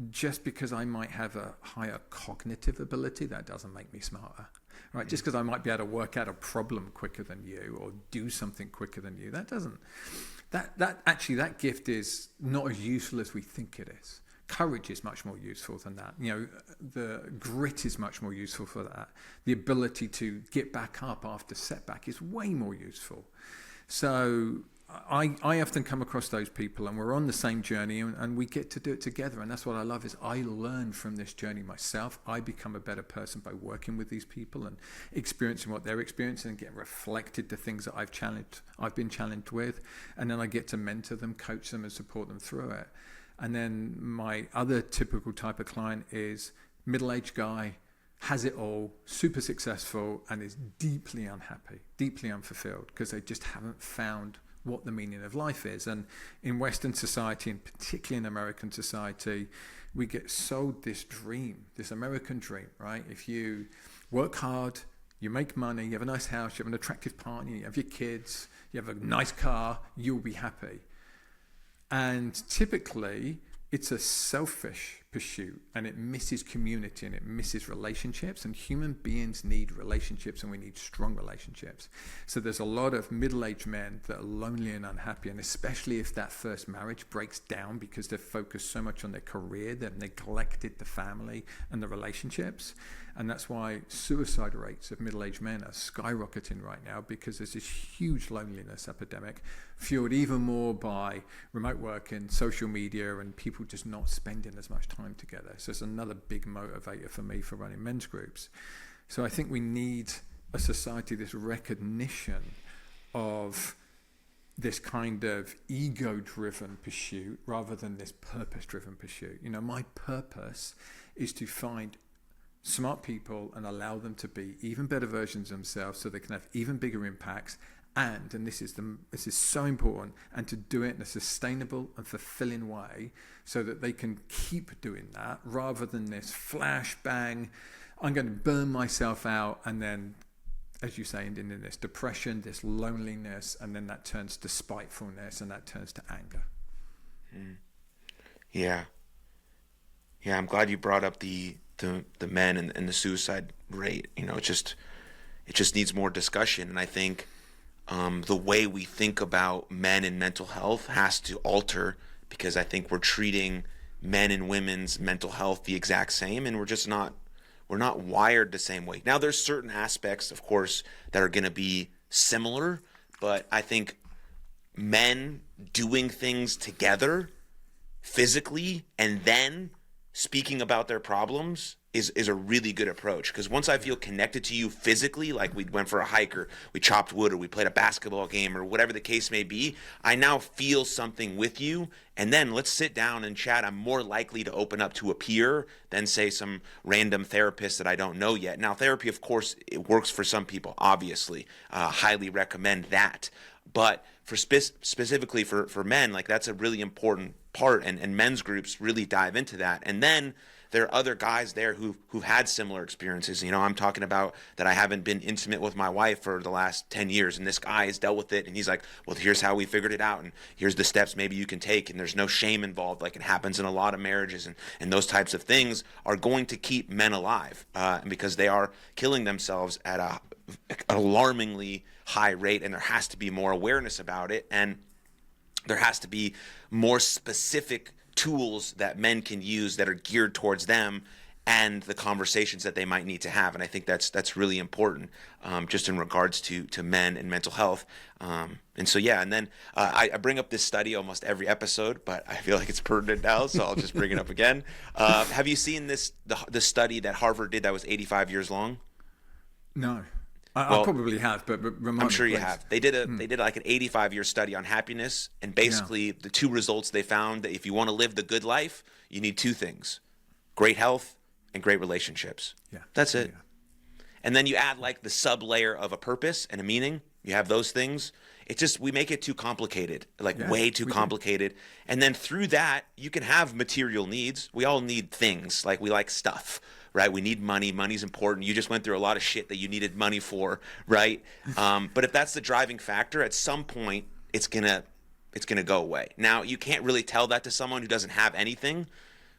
just because I might have a higher cognitive ability, that doesn't make me smarter, right? Just because I might be able to work out a problem quicker than you or do something quicker than you, that gift is not as useful as we think it is. Courage is much more useful than that. The grit is much more useful for that. The ability to get back up after setback is way more useful. So I often come across those people, and we're on the same journey, and we get to do it together. And that's what I love, is I learn from this journey myself. I become a better person by working with these people and experiencing what they're experiencing and getting reflected to things that I've been challenged with. And then I get to mentor them, coach them, and support them through it. And then my other typical type of client is middle-aged guy, has it all, super successful, and is deeply unhappy, deeply unfulfilled, because they just haven't found what the meaning of life is. And in Western society, and particularly in American society, we get sold this dream, this American dream, right? If you work hard, you make money, you have a nice house, you have an attractive partner, you have your kids, you have a nice car, you'll be happy. And typically, it's a selfish pursuit, and it misses community, and it misses relationships, and human beings need relationships, and we need strong relationships. So there's a lot of middle-aged men that are lonely and unhappy, and especially if that first marriage breaks down because they're focused so much on their career, they've neglected the family and the relationships. And that's why suicide rates of middle-aged men are skyrocketing right now, because there's this huge loneliness epidemic, fueled even more by remote work and social media and people just not spending as much time together. So it's another big motivator for me for running men's groups. So I think we need a society, this recognition of this kind of ego-driven pursuit rather than this purpose-driven pursuit. You know, my purpose is to find smart people and allow them to be even better versions of themselves so they can have even bigger impacts, and this is so important, and to do it in a sustainable and fulfilling way so that they can keep doing that rather than this flash bang, I'm going to burn myself out, and then, as you say, ending in this depression, this loneliness, and then that turns to spitefulness, and that turns to anger. Yeah, I'm glad you brought up the men and the suicide rate. You know, it just needs more discussion. And I think the way we think about men and mental health has to alter, because I think we're treating men and women's mental health the exact same, and we're not wired the same way. Now, there's certain aspects, of course, that are going to be similar, but I think men doing things together physically and then speaking about their problems is a really good approach. Because once I feel connected to you physically, like we went for a hike, or we chopped wood, or we played a basketball game, or whatever the case may be, I now feel something with you, and then let's sit down and chat. I'm more likely to open up to a peer than, say, some random therapist that I don't know yet. Now, therapy, of course, it works for some people, obviously. Highly recommend that. But for specifically for men, like, that's a really important part, and men's groups really dive into that. And then there are other guys there who've had similar experiences. You know, I'm talking about that I haven't been intimate with my wife for the last 10 years, and this guy has dealt with it, and he's like, well, here's how we figured it out, and here's the steps maybe you can take, and there's no shame involved, like it happens in a lot of marriages, and those types of things are going to keep men alive, because they are killing themselves at an alarmingly high rate, and there has to be more awareness about it, and there has to be more specific tools that men can use that are geared towards them and the conversations that they might need to have. And I think that's really important, just in regards to men and mental health. And so, yeah, and then I bring up this study almost every episode, but I feel like it's pertinent now, so I'll just bring it up again. Have you seen the study that Harvard did that was 85 years long? No. I probably have, but remind me, I'm sure please. You have. They did like an 85-year study on happiness, and basically the two results they found, that if you want to live the good life, you need two things: great health and great relationships. Yeah, that's it. Yeah. And then you add like the sub-layer of a purpose and a meaning. You have those things. It's just, we make it too complicated, way too complicated. And then through that, you can have material needs. We all need things, like we like stuff. Right? We need money. Money's important. You just went through a lot of shit that you needed money for, right? But if that's the driving factor, at some point it's gonna go away. Now, you can't really tell that to someone who doesn't have anything,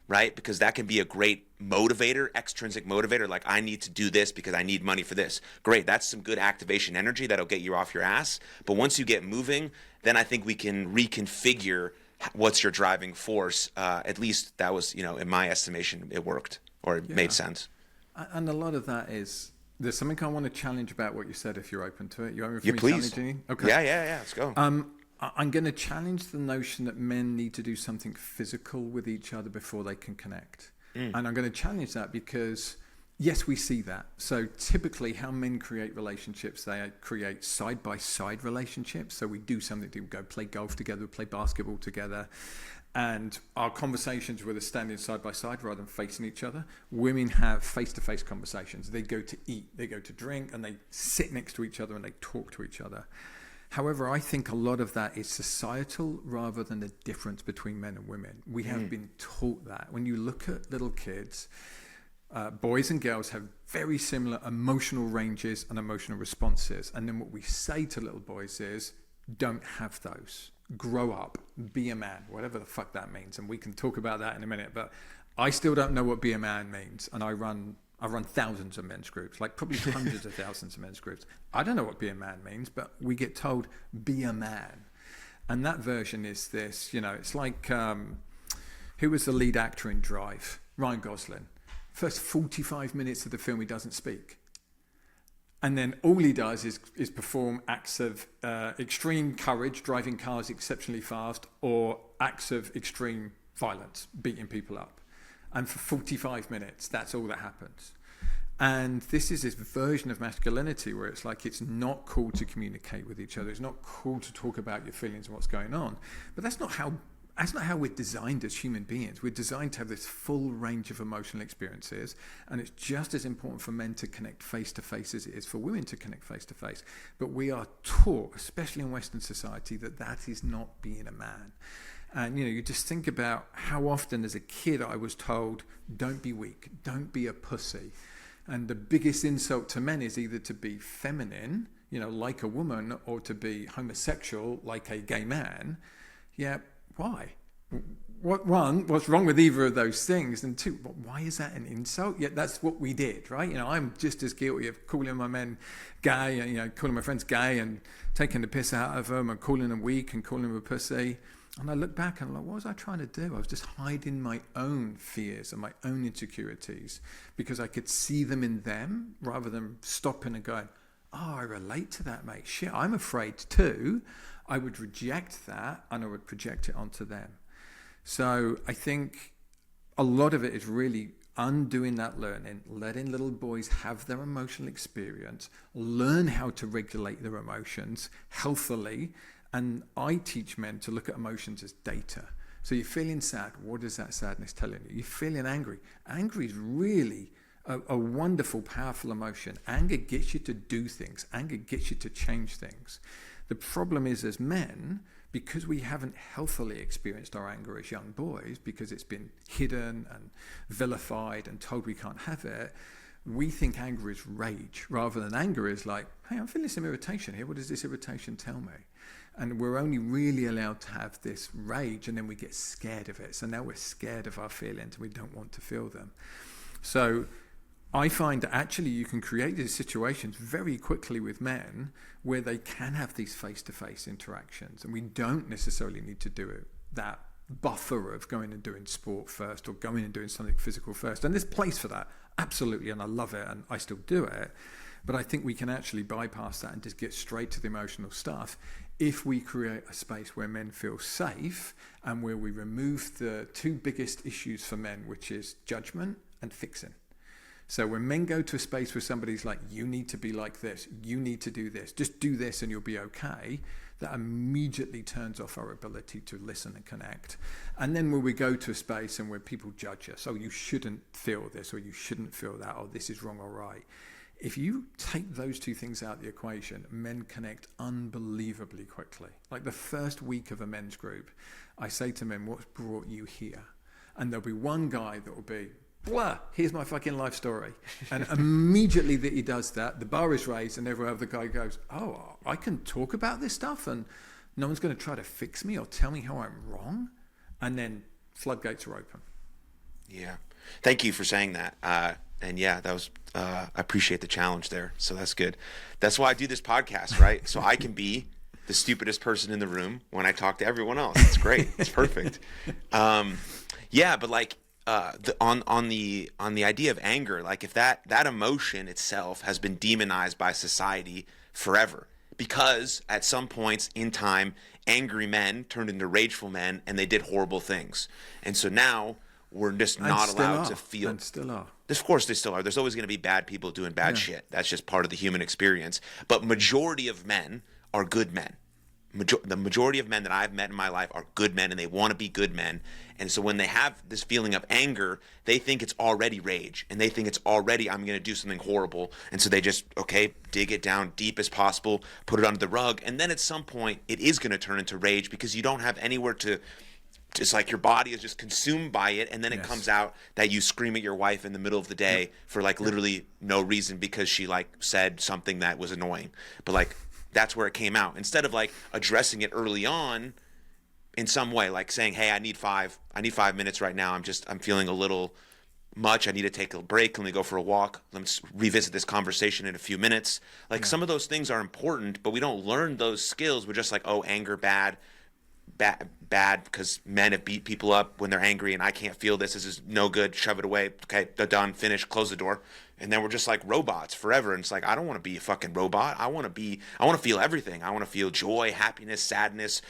right? Because that can be a great motivator, extrinsic motivator, like, I need to do this because I need money for this. Great, that's some good activation energy that'll get you off your ass. But once you get moving, then I think we can reconfigure what's your driving force. At least that was, in my estimation, it worked. Or it made sense. And a lot of that is, there's something I want to challenge about what you said, if you're open to it. You open for me please. Challenging? Okay. Yeah, let's go. I'm going to challenge the notion that men need to do something physical with each other before they can connect. And I'm going to challenge that because, yes, we see that. So typically how men create relationships, they create side-by-side relationships. So we do something, we go play golf together, we play basketball together. And our conversations were standing side by side rather than facing each other. Women have face-to-face conversations. They go to eat, they go to drink, and they sit next to each other and they talk to each other. However, I think a lot of that is societal rather than the difference between men and women. We have been taught that. When you look at little kids, boys and girls have very similar emotional ranges and emotional responses. And then what we say to little boys is, don't have those. Grow up, be a man, whatever the fuck that means. And we can talk about that in a minute. But I still don't know what be a man means, and I run thousands of men's groups, like probably hundreds of thousands of men's groups. I don't know what be a man means, but we get told be a man, and that version is this. It's like who was the lead actor in Drive? Ryan Gosling. First 45 minutes of the film, he doesn't speak. And then all he does is perform acts of extreme courage, driving cars exceptionally fast, or acts of extreme violence, beating people up. And for 45 minutes, that's all that happens. And this is this version of masculinity where it's like it's not cool to communicate with each other. It's not cool to talk about your feelings and what's going on. But that's not how we're designed as human beings. We're designed to have this full range of emotional experiences, and it's just as important for men to connect face-to-face as it is for women to connect face-to-face. But we are taught, especially in Western society, that is not being a man. And, you just think about how often as a kid I was told, don't be weak, don't be a pussy. And the biggest insult to men is either to be feminine, like a woman, or to be homosexual, like a gay man. Yeah. Why? What's wrong with either of those things? And two, why is that an insult? Yet that's what we did, right? I'm just as guilty of calling my men gay and, calling my friends gay and taking the piss out of them and calling them weak and calling them a pussy. And I look back and I'm like, what was I trying to do? I was just hiding my own fears and my own insecurities because I could see them in them rather than stopping and going, oh, I relate to that, mate. Shit, I'm afraid too. I would reject that and I would project it onto them. So I think a lot of it is really undoing that learning, letting little boys have their emotional experience, learn how to regulate their emotions healthily. And I teach men to look at emotions as data. So you're feeling sad. What is that sadness telling you? You're feeling angry. Angry is really a wonderful, powerful emotion. Anger gets you to do things. Anger gets you to change things. The problem is, as men, because we haven't healthily experienced our anger as young boys, because it's been hidden and vilified and told we can't have it, we think anger is rage, rather than anger is like, hey, I'm feeling some irritation here. What does this irritation tell me? And we're only really allowed to have this rage, and then we get scared of it. So now we're scared of our feelings and we don't want to feel them. So I find that actually you can create these situations very quickly with men where they can have these face-to-face interactions, and we don't necessarily need to do it, that buffer of going and doing sport first or going and doing something physical first. And there's place for that, absolutely, and I love it and I still do it. But I think we can actually bypass that and just get straight to the emotional stuff if we create a space where men feel safe and where we remove the two biggest issues for men, which is judgment and fixing. So when men go to a space where somebody's like, you need to be like this, you need to do this, just do this and you'll be okay, that immediately turns off our ability to listen and connect. And then when we go to a space and where people judge us, oh, you shouldn't feel this or you shouldn't feel that, or this is wrong or right. If you take those two things out of the equation, men connect unbelievably quickly. Like the first week of a men's group, I say to men, what's brought you here? And there'll be one guy that will be, blah, here's my fucking life story. And immediately that he does that, the bar is raised and every other guy goes, oh, I can talk about this stuff and no one's going to try to fix me or tell me how I'm wrong. And then floodgates are open. Yeah. Thank you for saying that. And yeah, that was, I appreciate the challenge there. So that's good. That's why I do this podcast, right? So I can be the stupidest person in the room when I talk to everyone else. It's great. It's perfect. Yeah, but like, on the idea of anger, like if that emotion itself has been demonized by society forever, because at some points in time, angry men turned into rageful men and they did horrible things. And so now we're just not allowed to feel. And still are. Of course they still are. There's always going to be bad people doing bad shit. That's just part of the human experience. But majority of men are good men. The majority of men that I've met in my life are good men, and they want to be good men. And so when they have this feeling of anger, they think it's already rage, and they think it's already, I'm going to do something horrible. And so they just, okay, dig it down deep as possible, put it under the rug. And then at some point, it is going to turn into rage because you don't have anywhere to, it's like your body is just consumed by it. And then it comes out that you scream at your wife in the middle of the day for like literally no reason because she like said something that was annoying. But like, that's where it came out. Instead of like addressing it early on, in some way, like saying, hey, I need 5 minutes right now. I'm feeling a little much. I need to take a break. Let me go for a walk. Let's revisit this conversation in a few minutes. Like some of those things are important, but we don't learn those skills. We're just like, oh, anger, bad because men have beat people up when they're angry and I can't feel this. This is no good. Shove it away. Okay, done, finish, close the door. And then we're just like robots forever. And it's like, I don't want to be a fucking robot. I want to feel everything. I want to feel joy, happiness, sadness,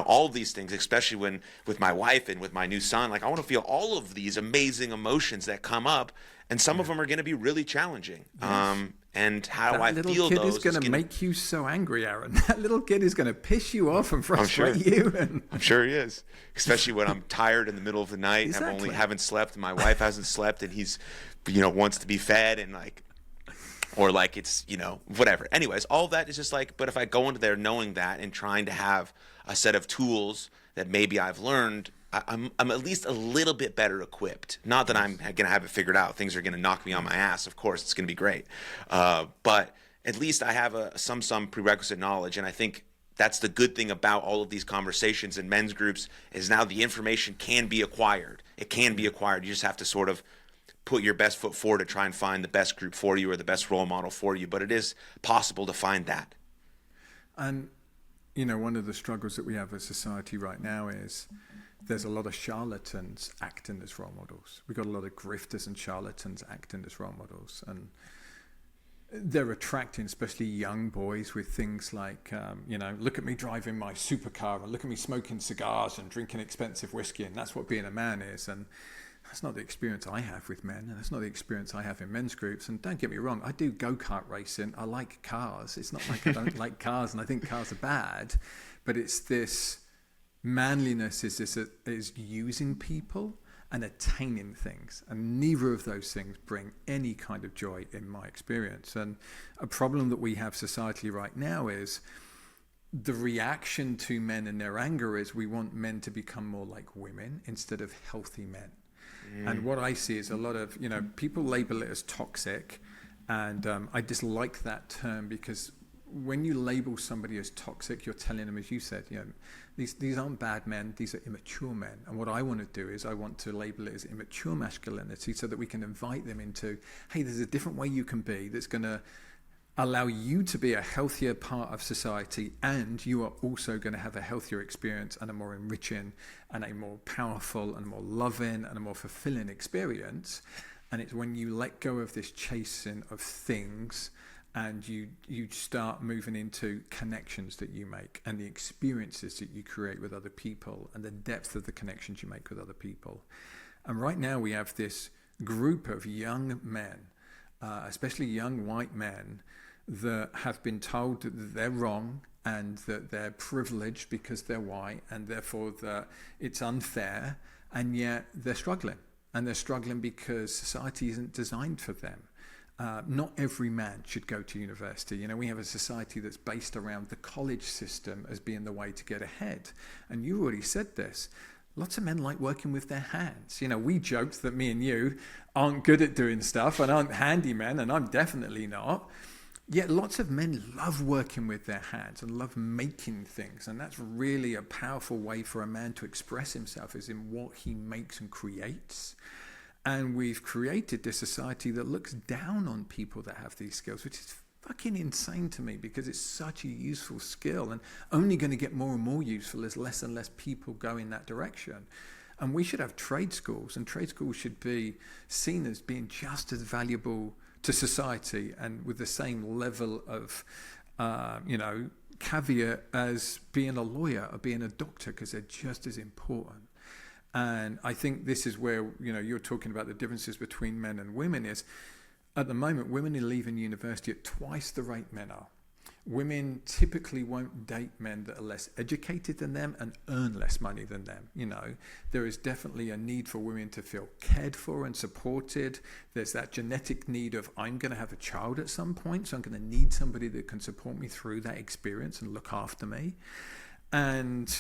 all of these things, especially when with my wife and with my new son. Like, I want to feel all of these amazing emotions that come up. And some of them are going to be really challenging. Yes. And how I feel those. That little kid is going to make you so angry, Aaron. That little kid is going to piss you off and frustrate you. I'm sure he is. Especially when I'm tired in the middle of the night. Exactly. Haven't slept, and my wife hasn't slept, and he's, wants to be fed, and it's, whatever. Anyways, all of that is just like, but if I go into there knowing that and trying to have a set of tools that maybe I've learned, I'm at least a little bit better equipped. Not that I'm going to have it figured out. Things are going to knock me on my ass. Of course, it's going to be great. But at least I have some prerequisite knowledge. And I think that's the good thing about all of these conversations in men's groups is now the information can be acquired. It can be acquired. You just have to sort of put your best foot forward to try and find the best group for you or the best role model for you. But it is possible to find that. And, one of the struggles that we have as society right now is there's a lot of charlatans acting as role models. We've got a lot of grifters and charlatans acting as role models. And they're attracting especially young boys with things like, look at me driving my supercar and look at me smoking cigars and drinking expensive whiskey. And that's what being a man is. And that's not the experience I have with men. And that's not the experience I have in men's groups. And don't get me wrong, I do go-kart racing. I like cars. It's not like I don't like cars and I think cars are bad. But it's this... Manliness is using people and attaining things, and neither of those things bring any kind of joy in my experience. And a problem that we have societally right now is the reaction to men and their anger is we want men to become more like women instead of healthy men. And what I see is a lot of, people label it as toxic, and I dislike that term because when you label somebody as toxic, you're telling them, as you said, these aren't bad men, these are immature men. And what I want to do is I want to label it as immature masculinity so that we can invite them into, hey, there's a different way you can be that's going to allow you to be a healthier part of society, and you are also going to have a healthier experience and a more enriching and a more powerful and more loving and a more fulfilling experience. And it's when you let go of this chasing of things and you start moving into connections that you make and the experiences that you create with other people and the depth of the connections you make with other people. And right now we have this group of young men, especially young white men, that have been told that they're wrong and that they're privileged because they're white and therefore that it's unfair, and yet they're struggling. And they're struggling because society isn't designed for them. Not every man should go to university. We have a society that's based around the college system as being the way to get ahead. And you already said this. Lots of men like working with their hands. We joked that me and you aren't good at doing stuff and aren't handymen, and I'm definitely not. Yet lots of men love working with their hands and love making things. And that's really a powerful way for a man to express himself, is in what he makes and creates. And we've created this society that looks down on people that have these skills, which is fucking insane to me because it's such a useful skill and only going to get more and more useful as less and less people go in that direction. And we should have trade schools, and trade schools should be seen as being just as valuable to society and with the same level of, caveat as being a lawyer or being a doctor, because they're just as important. And I think this is where, you're talking about the differences between men and women is, at the moment, women are leaving university at twice the rate men are. Women typically won't date men that are less educated than them and earn less money than them. There is definitely a need for women to feel cared for and supported. There's that genetic need of, I'm going to have a child at some point, so I'm going to need somebody that can support me through that experience and look after me. And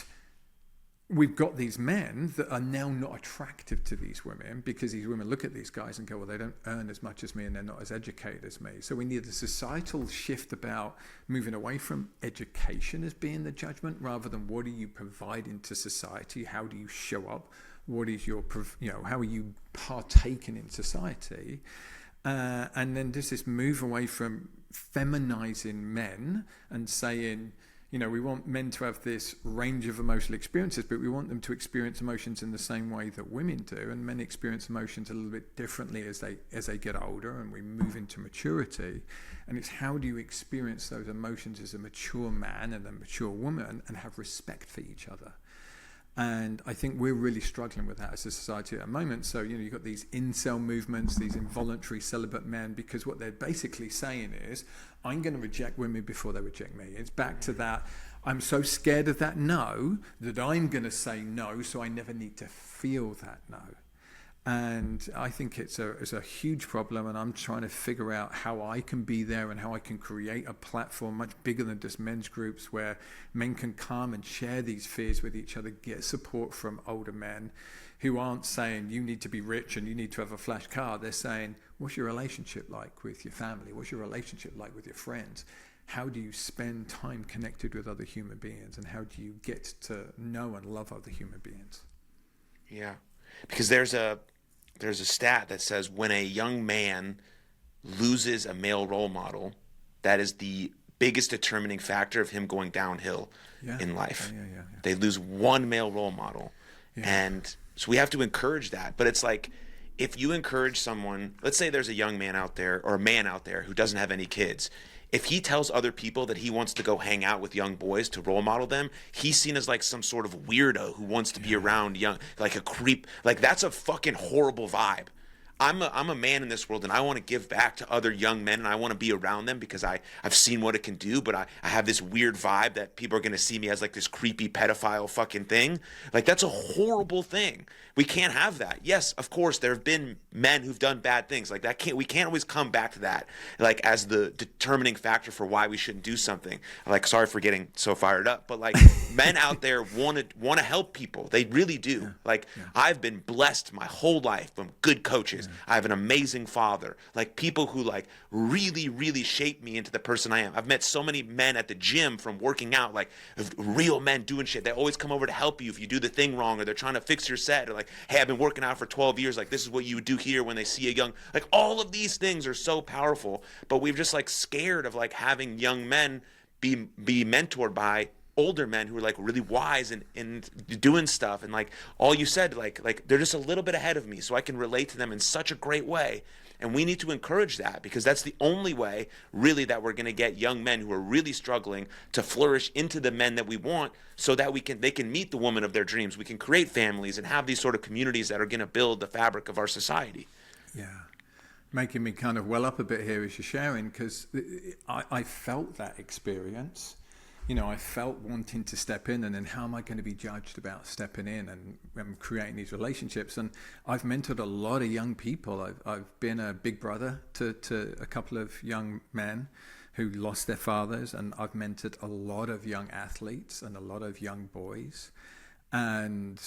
we've got these men that are now not attractive to these women because these women look at these guys and go, well, they don't earn as much as me and they're not as educated as me. So we need a societal shift about moving away from education as being the judgment, rather than what are you providing to society? How do you show up? What is your, how are you partaking in society? And then just this move away from feminizing men and saying, we want men to have this range of emotional experiences, but we want them to experience emotions in the same way that women do. And men experience emotions a little bit differently as they get older and we move into maturity. And it's how do you experience those emotions as a mature man and a mature woman and have respect for each other? And I think we're really struggling with that as a society at the moment. So, you've got these incel movements, these involuntary celibate men, because what they're basically saying is, I'm going to reject women before they reject me. It's back to that, I'm so scared of that no, that I'm going to say no, so I never need to feel that no. And I think it's a huge problem, and I'm trying to figure out how I can be there and how I can create a platform much bigger than just men's groups where men can come and share these fears with each other, get support from older men who aren't saying you need to be rich and you need to have a flash car. They're saying, what's your relationship like with your family? What's your relationship like with your friends? How do you spend time connected with other human beings? And how do you get to know and love other human beings? Yeah, because there's a stat that says when a young man loses a male role model, that is the biggest determining factor of him going downhill in life. Yeah. They lose one male role model. Yeah. And so we have to encourage that. But it's like, if you encourage someone, let's say there's a young man out there or a man out there who doesn't have any kids. If he tells other people that he wants to go hang out with young boys to role model them, he's seen as like some sort of weirdo who wants to be around young, like a creep. Like, that's a fucking horrible vibe. I'm a man in this world, and I want to give back to other young men, and I want to be around them because I've seen what it can do, but I have this weird vibe that people are going to see me as like this creepy pedophile fucking thing. Like, that's a horrible thing. We can't have that. Yes, of course, there have been men who've done bad things. Like, we can't always come back to that, like, as the determining factor for why we shouldn't do something. Like, sorry for getting so fired up, but like, men out there want to help people. They really do. Yeah. Like, yeah. I've been blessed my whole life from good coaches. I have an amazing father, like people who like really, really shaped me into the person I am. I've met so many men at the gym from working out, like real men doing shit. They always come over to help you if you do the thing wrong, or they're trying to fix your set, or like, hey, I've been working out for 12 years. Like, this is what you would do here when they see a young, like, all of these things are so powerful, but we've just like scared of like having young men be mentored by older men who are like really wise and doing stuff, and like all you said, like they're just a little bit ahead of me, so I can relate to them in such a great way. And we need to encourage that, because that's the only way really that we're going to get young men who are really struggling to flourish into the men that we want, so that they can meet the woman of their dreams. We can create families and have these sort of communities that are going to build the fabric of our society. Yeah. Making me kind of well up a bit here as you're sharing, because I felt that experience. I felt wanting to step in, and then how am I going to be judged about stepping in and creating these relationships? And I've mentored a lot of young people. I've been a big brother to a couple of young men who lost their fathers, and I've mentored a lot of young athletes and a lot of young boys. And,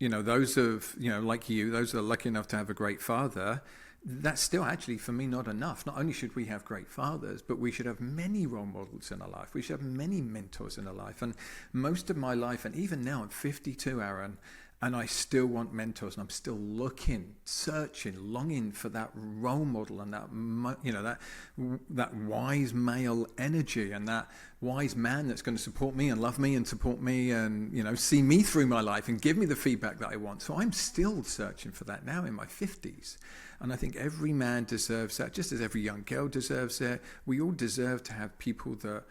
those like you, those that are lucky enough to have a great father, that's still actually, for me, not enough. Not only should we have great fathers, but we should have many role models in our life. We should have many mentors in our life. And most of my life, and even now, I'm 52, Aaron, and I still want mentors, and I'm still looking, searching, longing for that role model, and that wise male energy, and that wise man that's going to support me and love me and support me and, see me through my life and give me the feedback that I want. So I'm still searching for that now in my 50s. And I think every man deserves that, just as every young girl deserves it. We all deserve to have people that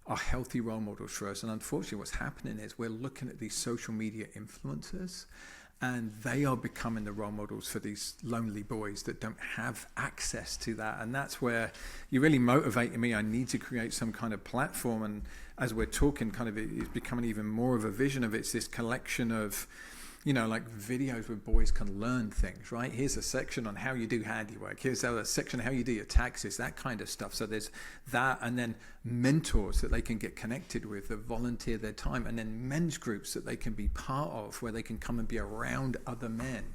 are healthy role models for us. And unfortunately, what's happening is we're looking at these social media influencers, and they are becoming the role models for these lonely boys that don't have access to that. And that's where you're really motivating me. I need to create some kind of platform. And as we're talking, kind of, it's becoming even more of a vision of it's this collection of like videos where boys can learn things, right? Here's a section on how you do handiwork. Here's a section on how you do your taxes, that kind of stuff. So there's that, and then mentors that they can get connected with that volunteer their time, and then men's groups that they can be part of where they can come and be around other men.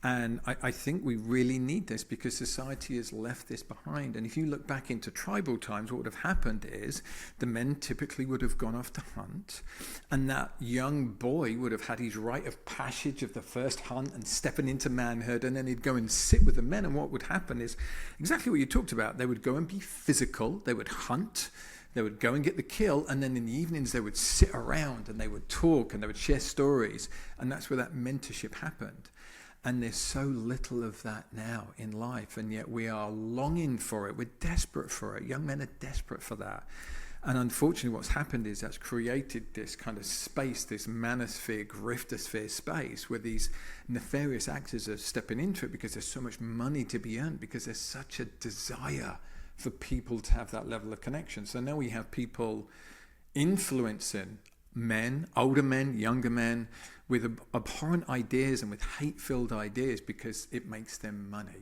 And I think we really need this because society has left this behind. And if you look back into tribal times, what would have happened is the men typically would have gone off to hunt, and that young boy would have had his rite of passage of the first hunt and stepping into manhood, and then he'd go and sit with the men. And what would happen is exactly what you talked about. They would go and be physical, they would hunt, they would go and get the kill, and then in the evenings they would sit around and they would talk and they would share stories. And that's where that mentorship happened. And there's so little of that now in life, and yet we are longing for it. We're desperate for it. Young men are desperate for that. And unfortunately what's happened is that's created this kind of space, this manosphere, griftosphere space where these nefarious actors are stepping into it because there's so much money to be earned, because there's such a desire for people to have that level of connection. So now we have people influencing men, older men, younger men, with abhorrent ideas and with hate-filled ideas because it makes them money.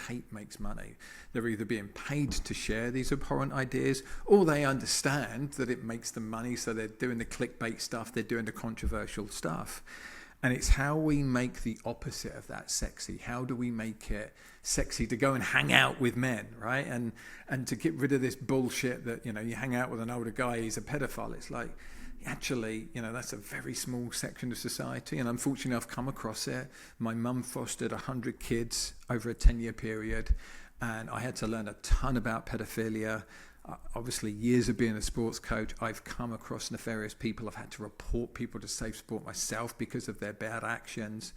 Hate makes money. They're either being paid to share these abhorrent ideas, or they understand that it makes them money, so they're doing the clickbait stuff, they're doing the controversial stuff. And it's how we make the opposite of that sexy. How do we make it sexy to go and hang out with men, right? And to get rid of this bullshit that, you hang out with an older guy, he's a pedophile. It's like, actually, that's a very small section of society, and unfortunately I've come across it. My mum fostered 100 kids over a 10-year period, and I had to learn a ton about pedophilia. Obviously, years of being a sports coach, I've come across nefarious people. I've had to report people to Safe Sport myself because of their bad actions.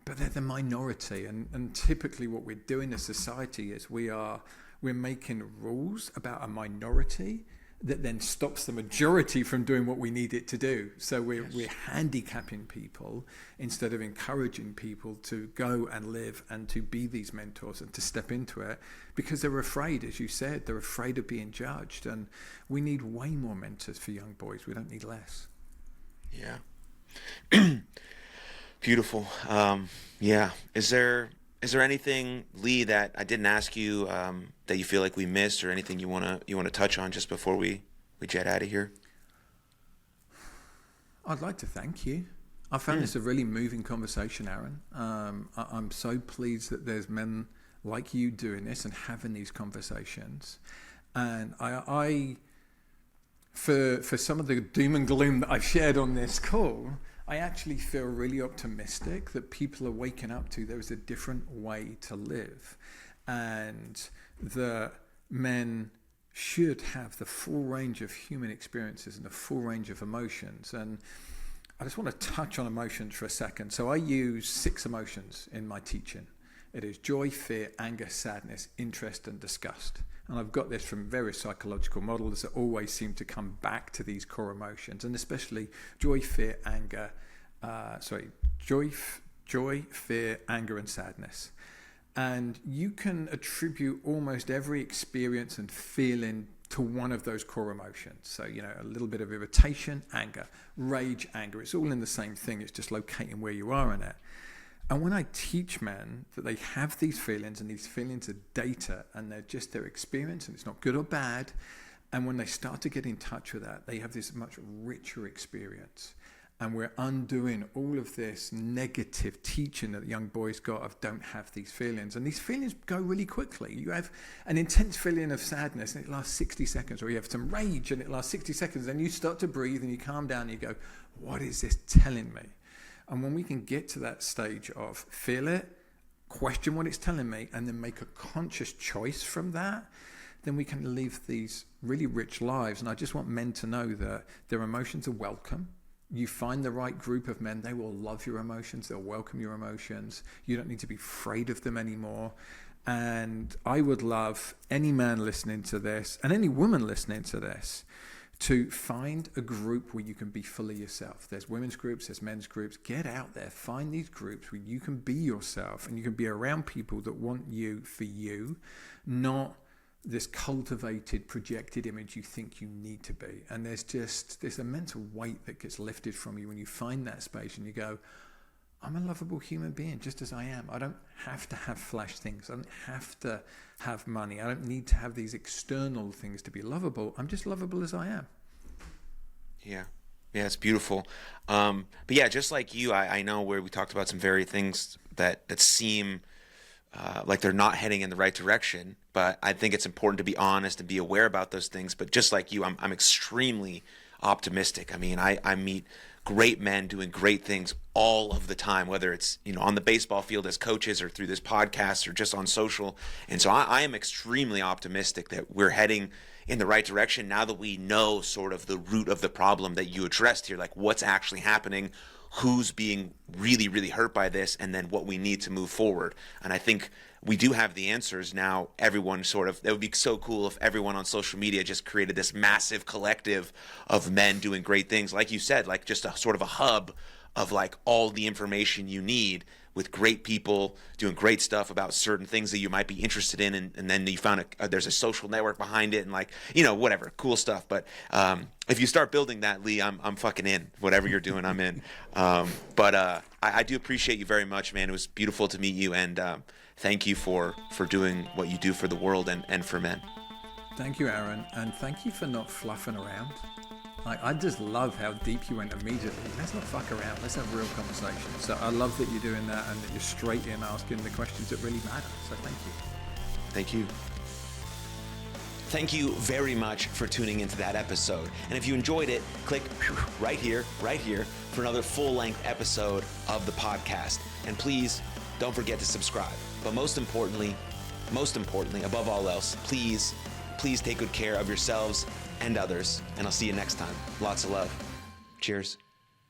But they're the minority, and typically what we're doing as society is we're making rules about a minority that then stops the majority from doing what we need it to do. So we're handicapping people instead of encouraging people to go and live and to be these mentors and to step into it, because they're afraid, as you said, they're afraid of being judged. And we need way more mentors for young boys. We don't need less. Yeah. Beautiful. Yeah. Is there anything, Lee, that I didn't ask you that you feel like we missed, or anything you wanna touch on just before we jet out of here? I'd like to thank you. I found this a really moving conversation, Aaron. I'm so pleased that there's men like you doing this and having these conversations. And I for some of the doom and gloom that I've shared on this call, I actually feel really optimistic that people are waking up to there is a different way to live, and that men should have the full range of human experiences and the full range of emotions. And I just want to touch on emotions for a second. So I use 6 emotions in my teaching. It is joy, fear, anger, sadness, interest, and disgust. And I've got this from various psychological models that always seem to come back to these core emotions, and especially joy, fear, anger. Joy, fear, anger, and sadness. And you can attribute almost every experience and feeling to one of those core emotions. So, a little bit of irritation, anger, rage, anger. It's all in the same thing. It's just locating where you are in it. And when I teach men that they have these feelings, and these feelings are data, and they're just their experience, and it's not good or bad, and when they start to get in touch with that, they have this much richer experience. And we're undoing all of this negative teaching that young boys got of don't have these feelings. And these feelings go really quickly. You have an intense feeling of sadness and it lasts 60 seconds, or you have some rage and it lasts 60 seconds. Then you start to breathe and you calm down and you go, what is this telling me? And when we can get to that stage of feel it, question what it's telling me, and then make a conscious choice from that, then we can live these really rich lives. And I just want men to know that their emotions are welcome. You find the right group of men, they will love your emotions, they'll welcome your emotions. You don't need to be afraid of them anymore. And I would love any man listening to this, and any woman listening to this, to find a group where you can be fully yourself. There's women's groups, there's men's groups. Get out there, find these groups where you can be yourself, and you can be around people that want you for you, not this cultivated, projected image you think you need to be. And there's a mental weight that gets lifted from you when you find that space and you go, I'm a lovable human being just as I am. I don't have to have flash things. I don't have to have money. I don't need to have these external things to be lovable. I'm just lovable as I am. Yeah. Yeah, it's beautiful. But yeah, just like you, I know where we talked about some very things that seem like they're not heading in the right direction. But I think it's important to be honest and be aware about those things. But just like you, I'm extremely optimistic. I mean, I meet great men doing great things all of the time, whether it's, you know, on the baseball field as coaches or through this podcast or just on social. And so I am extremely optimistic that we're heading in the right direction now that we know sort of the root of the problem that you addressed here, like what's actually happening, who's being really, really hurt by this, and then what we need to move forward. And I think we do have the answers now. Everyone sort of, that would be so cool if everyone on social media just created this massive collective of men doing great things. Like you said, like just a sort of a hub of like all the information you need with great people doing great stuff about certain things that you might be interested in. And then you found there's a social network behind it and like, you know, whatever, cool stuff. But if you start building that, Lee, I'm fucking in. Whatever you're doing, I'm in. But I do appreciate you very much, man. It was beautiful to meet you. And thank you for doing what you do for the world and for men. Thank you, Aaron. And thank you for not fluffing around. Like, I just love how deep you went immediately. Let's not fuck around. Let's have real conversation. So I love that you're doing that and that you're straight in asking the questions that really matter. So thank you. Thank you. Thank you very much for tuning into that episode. And if you enjoyed it, click right here for another full-length episode of the podcast. And please don't forget to subscribe. But most importantly, above all else, please take good care of yourselves and others. And I'll see you next time. Lots of love. Cheers.